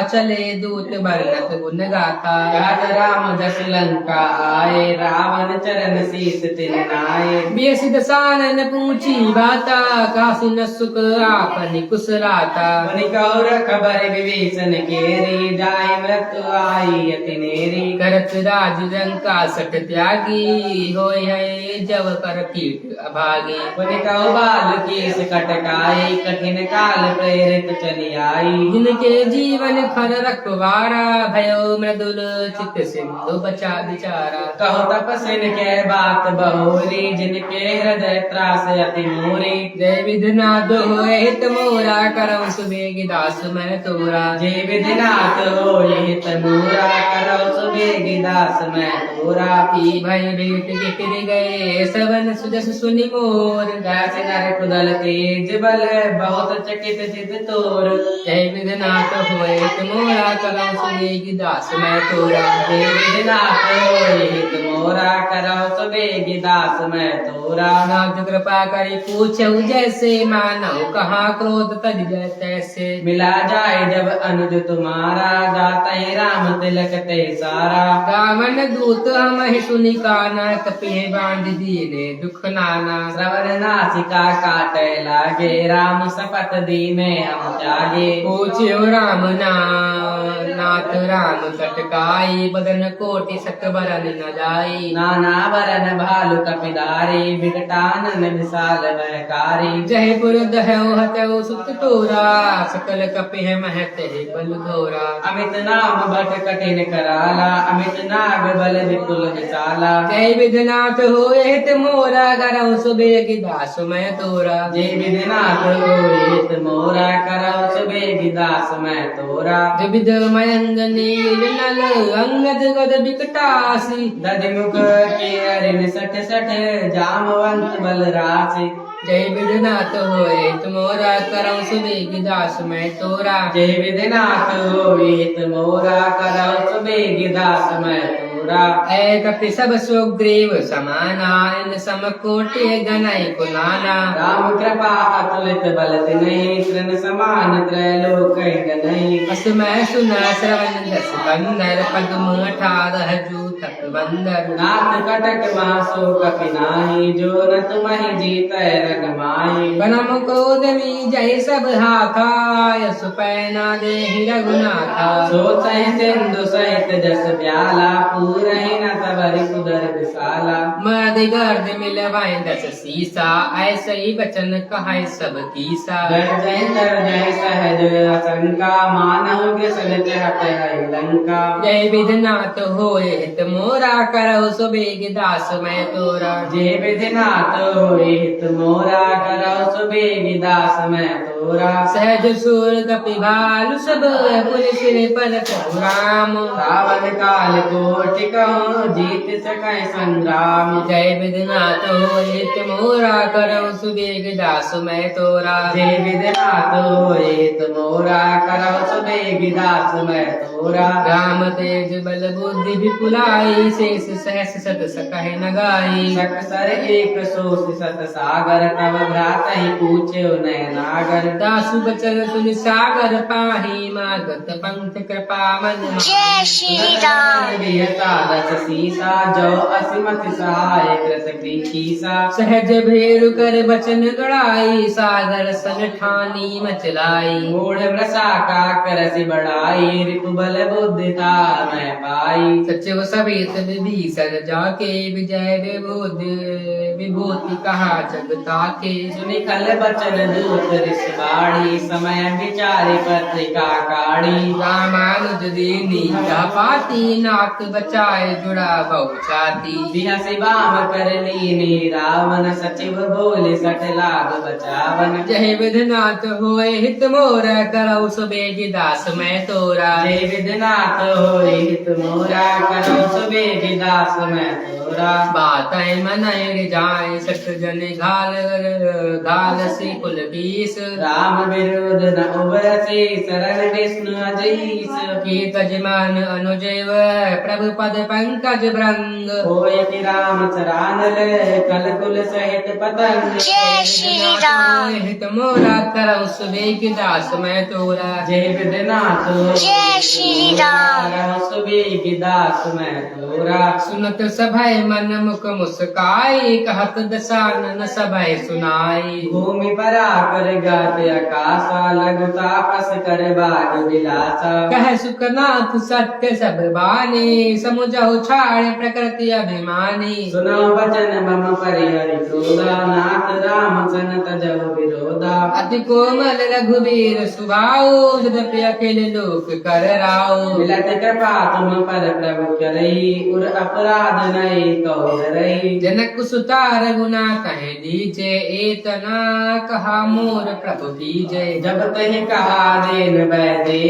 चले दूत बरनत गुण गाथा। कहत राम दस लंका आए रावण चरण शीस तिन नाए। बेसी दसानन पूछी बाता काशी न सुख आपनि कुशलाता। मुनि कौर खबर विभीषण केरी जाय मृत्यु आई अति नेरी। करत राज लंका सट त्यागी होय है जब कर कीट अभागी। मुनि कहो बाल केस कटकाई कठिन काल प्रेरित चली आई। जिनके जीवन खर रखवारा भयो मृदुल चित सिंधु बचा बिचारा। कहो तपस्विन के बात बहुरी जिनके हृदय त्रास अति मोरी। जय विघ्नाथ होए हित मोरा करऊं सुबेगी दास मैं तोरा। जय विधिनाथ होए हित मोरा करौ सुबेगी दास मैं तोरा। ई भय भेट गिर गए सवन सुजस सुनि मोर। जैसे नर कुदल तेज बल बहुत चकित चित तोर। जय विघ्नाथ होए हित मोरा करऊं सुबेगी दास मैं तोरा। जय विधिनाथ होए हित मोरा करौ सुबेगी दास मैं तोरा। नाथ कृपा करी पूछऊ जैसे मानव कहाँ क्रोध तज जय तैसे। मिला जाए जब अनुज तुम्हारा गाते राम तिलक ते सारा। रावण दूत हम सुनि काना कपि बांध दीने दुख नाना। श्रवण नासिका काटे लागे राम सपत दीने हम जागे। पूछ्यो राम नाथ राम कटकाई बदन कोटि सक बरन न जाई। नाना वरन भालु कपिधारी विकटानन विशाल भयकारी। जयपुर दहौ हतौ सुत तोरा सकल कपि महत बल धोरा। अमित नाम भट कठिन कराला अमित नाग बल विपुल विशाला। जय विघ्नाथ होए हित मोरा करऊं सुबेगी दास मैं तोरा। जय विधिनाथ होए हित मोरा करौ सुबेगी दास मैं तोरा। विविध मयंग नील नल अंगद गद विकटासी। दधिमुख के अरिन सठ सठ जामवंत बल राशि। जय विघ्नाथ होए हित मोरा करऊं सुबेगी दास मैं तोरा। जय विधिनाथ होए हित मोरा करौ सुबेगी दास मैं तोरा। तोरा कपि सब सुग्रीव समाना इन समकोटि गणै कुलाना राम कृपा अतुलित बल नहीं तृण समान त्रैलोक नहीं अस मैं सुना श्रवण दस बंदर पद्म 18 जूथ बंदर नाथ कटक मासो कपि नाही जो न तुम्हि जीत रग माही बनम कोदमी जय सब हाथा सुपैना देहि रघुनाथा सोचहि सिंधु सहित जस ब्याला पूरहि न तबरि कुदर विशाला मद गर्द मिलवाए 10 सीसा ऐसे ही बचन कहाय सब कीसा जय तर जय सहज असंका मानव के सगत हट है लंका जय विधनाथ होए हित मोरा करो सुबेग दास मैं तोरा जय विधिनाथ होए हित मोरा करो सुबेग दास मैं तोरा सहज सुर कपि भालु सब पुलिस पर राम रावण काल कोटि कहूँ जीत सकै संग्राम जय विधनाथ होए हित मोरा करो सुबेग दास मैं तोरा जय विधिनाथ होए हित मोरा करो सुबेग दास मैं तोरा राम तेज बल बुद्धि विपुलाई शेष सहस सत सकहि न गाई सर एक सोस सत सागर तब भ्रात ही पूछे नयनागर दासु बचन सुनि सागर पाही मागत पंथ कृपा मन जय श्री राम दस सीसा जो असीमत सहाय कृत कीसा सहज भेरु कर बचन गड़ाई सागर सन ठानी मचलाई मूढ़ वृषा का करसि बढ़ाई रिपु बल बुद्धिता मैं पाई सचिव समेत विभीषण जाके विजय विभूति कहा जगता के सुनि खल बचन दूत ऋषि बाड़ी समय विचारी पत्रिका काढ़ी रामानुज दीनी पाती नाक बचाए जुड़ा बहु छाती बिहसि बाम कर लीनी रावण सचिव बोले सठ लाग बचावन जय विधनाथ होए हित मोर करौ सुबेग दास मैं तोरा जय विधिनाथ होए हित मोरा करो सुबेग दास मैं तोरा बात मन जाए सठ जन घाल से कुल बीस राम विरोध न उबरसी शरण विष्णु अजीस की तजमान अनुजैव प्रभु पद पंकज भृंग होय कि राम चरानल कल कुल सहित पतंग जय श्री राम हित मोरा करौ सुबेग दास मैं तोरा जय विधिनाथ जय श्री राम करो सुबेग दास मैं तोरा सुनत सभय मन मुख मुस्काई कहत दशानन सभय सुनाई भूमि परा कर गात आकाशा लघु तापस कर बाग विलासा कह सुखनाथ सत्य सब बानी समुझौ छाड़ प्रकृति अभिमानी सुनो वचन मम परिहरि क्रोधा नाथ राम सन तजौ विरोधा अति कोमल रघुवीर सुभाऊ यद्यपि अखिल लोक कर राऊ मिलत कृपा तुम पर प्रभु करई उर अपराध नहीं कौरई जनक सुता रघुना कहे दीजे एतना कहा मोर प्रभु दीजे जब तह कहा देन बैदे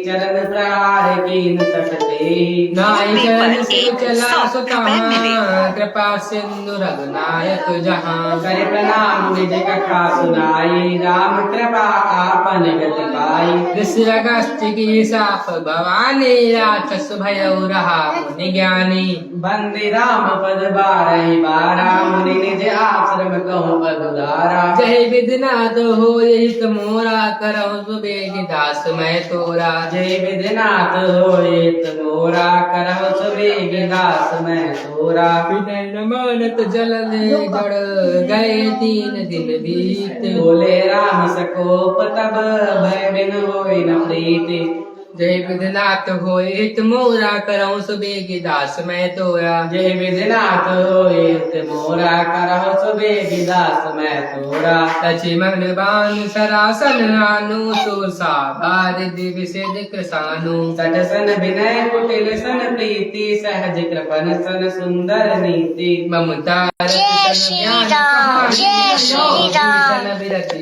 चरण प्रहार कीन सकते नाई चरण से चला सुतहा कृपा सिंधु रघुनायक जहाँ कर प्रणाम निज कथा सुनाई राम कृपा आपन गति पाई ऋषि अगस्त्य की साप भवानी राक्षस भयउ रहा मुनि ज्ञानी बंदी राम पद बारहि बारा मुनि निज आश्रम कहूँ अगुदारा जय विधनाथ होए हित मोरा करौ सुबेग दास मैं तोरा जय विधिनाथ होए मोरा करहु सुबेग दास मैं तोरा विनय न मानत जलन गड़ गए 3 दिन बीत बोले राम सकोप तब भय बिन होई न प्रीति जय विधनाथ होए हित मोरा करौ सुबेग दास मैं तोरा जय विधिनाथ होए मोरा करहु सुबेग दास मैं तोरा लक्ष्मण बाण सरासन आनु सुरसा बारिधि विषेद कृसानु सटसन विनय कुटिल सन प्रीति सहज कृपन सन सुंदर नीति ममता जय श्री राम जय श्री राम विरति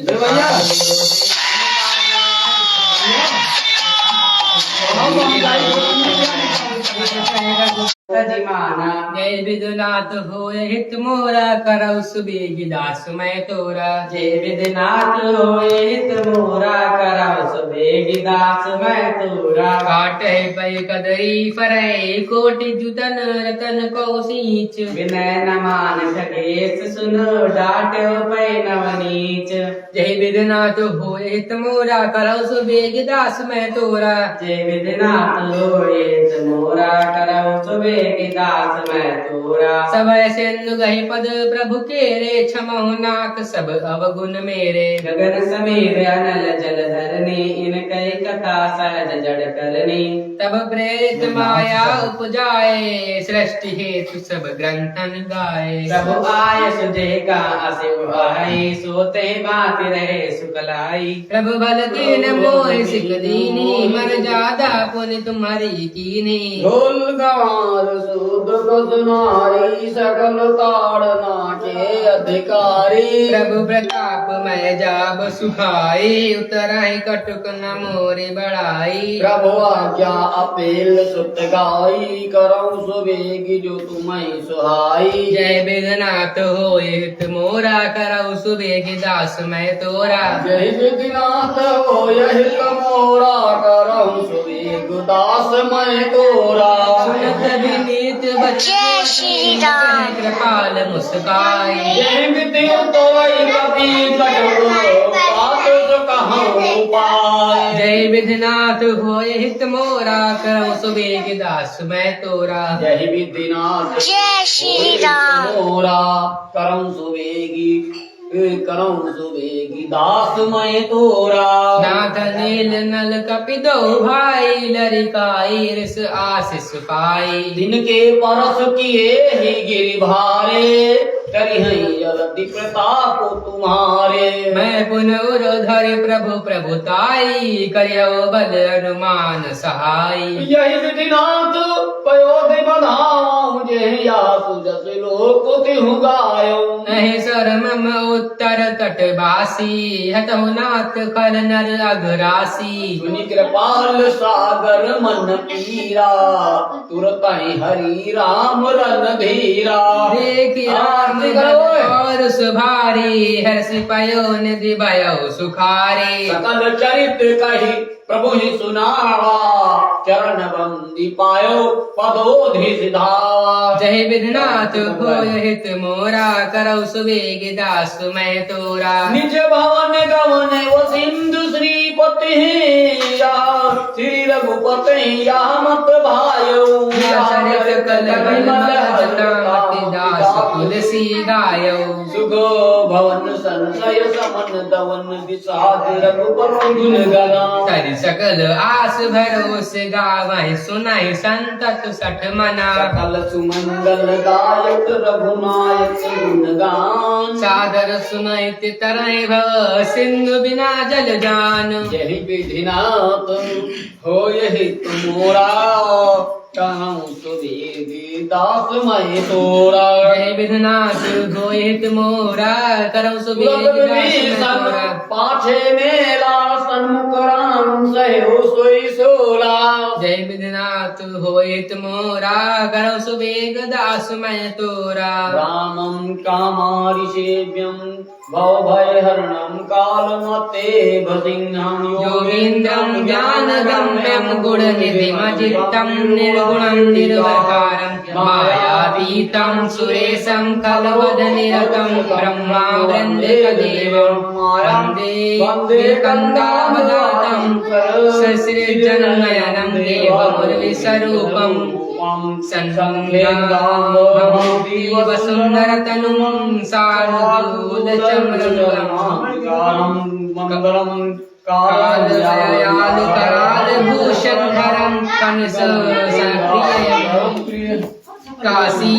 तजिमाना जय विदुनाथ होय हित मोरा करौ सुबेग दास मैं तोरा जे विधिनाथ होए हित मोरा कराओ सुबेग दास मैं तोरा काटे पै कदरी फरै कोटि जुतन रतन को सींच विनय न मान ठगेश सुनो डाट्यो पै नवनीच जय विदुनाथ होय हित मोरा करौ सुबेग दास मैं तोरा जे विधिनाथ होए हित मोरा कराओ सुबेग दास मैं तोरा सब सिंधु गहि पद प्रभु के रे क्षमहु नाथ सब अवगुण मेरे गगन समीर अनल जल धरनी इन कई कथा सहज जड़ करनी तब प्रेरित माया उपजाए सृष्टि हेतु सब ग्रंथन गाए प्रभु आय सुजे का असिव आई सोते बात रहे सुकलाई प्रभु बल कीन मोहि सिख दीनी मर जादा पुनि तुम्हारी कीनी ढोल गवार सूद सुनारी सकल ताड़ना के अधिकारी प्रभु प्रताप मैं जाब सुखाई उतराई कटुक न मोरे बढ़ाई प्रभु आज्ञा अपेल सुत गाई करऊं सुबेगी जो तुम्हें सुहाई जय विघ्नाथ होय हित मोरा करौ सुबेग दास मैं तोरा जय विधिनाथ हो हित मोरा करऊं सुबेग दास मैं तोरा सुनत विनीत जय श्री राम। कृपाल मुस्काई जय विधि तोरई कपि कटो बात जो कहूं पाए जय विधिनाथ होय हित मोरा करौ सुबेग दास मैं तोरा जय विधिनाथ जय श्री राम। मोरा करऊं सुबेगी दास मैं तोरा नाथ नील नल कपि दो भाई लरिकाई रिस आशीष पाई दिन के परस किए ही गिरि भारे करी यदि प्रताप तुम्हारे मैं पुनर धरि प्रभु प्रभुताई करियो बल अनुमान सहाई यही विधिनाथ पयोधि बधाऊं जे या सुजस लोक तिहु गायो नहीं शर्म उत्तर तटवासी हतहु नाथ खल नर अघरासी सुनि कृपाल सागर मन पीरा तुरत ही हरि राम रन धीरा देखि राम और सुभारी हर्ष पयो निधि भयो सुखारी सकल चरित कही प्रभु ही सुनावा चरण बंदी पायो पदोधि सिधावा जय विघ्नाथ होय हित मोरा करौ सुबेग दास मैं तोरा निज भवन गवन वो सिंधु श्रीपति या श्री रघुपति या मत भायो चरित कल जटामति दास तुलसी गायो सुगो भवन संशय समन दवन विषाद रघुपति गुण गना तरि सकल आस भरोसे गावहि सुनाहि संतत सठ मना सकल सुमंगल गायक रघुनायक गुणगान सादर सुनैति तरहि भव सिंधु बिना जल जान यही विधिनाथ हो यही तुमोरा कहूँ सुबेगी दास मैं तोरा जय विघ्नाथ होय हित मोरा करौ सुबेग दास मैं तोरा पाछे मेला सन्मुख राम सहो सोई सोला जय विघ्नाथ होय हित मोरा करौ सुबेग दास मैं तोरा रामं कामारि सेव्यं भव भय हरणं कालमते भसिंहं योगीन्द्रं ज्ञानगम्यं गुणनिधिमजितं निर्गुणं निर्वकारं मायातीतं सुरेशं कलवदनिरतं ब्रह्मा वृन्दिकदेवं वन्दे कंदावदातं ससृजननयनं देवमुर्विस्वरूपं वसुन्दरतनुं मंगलम कालभूषणधरं कंस काशी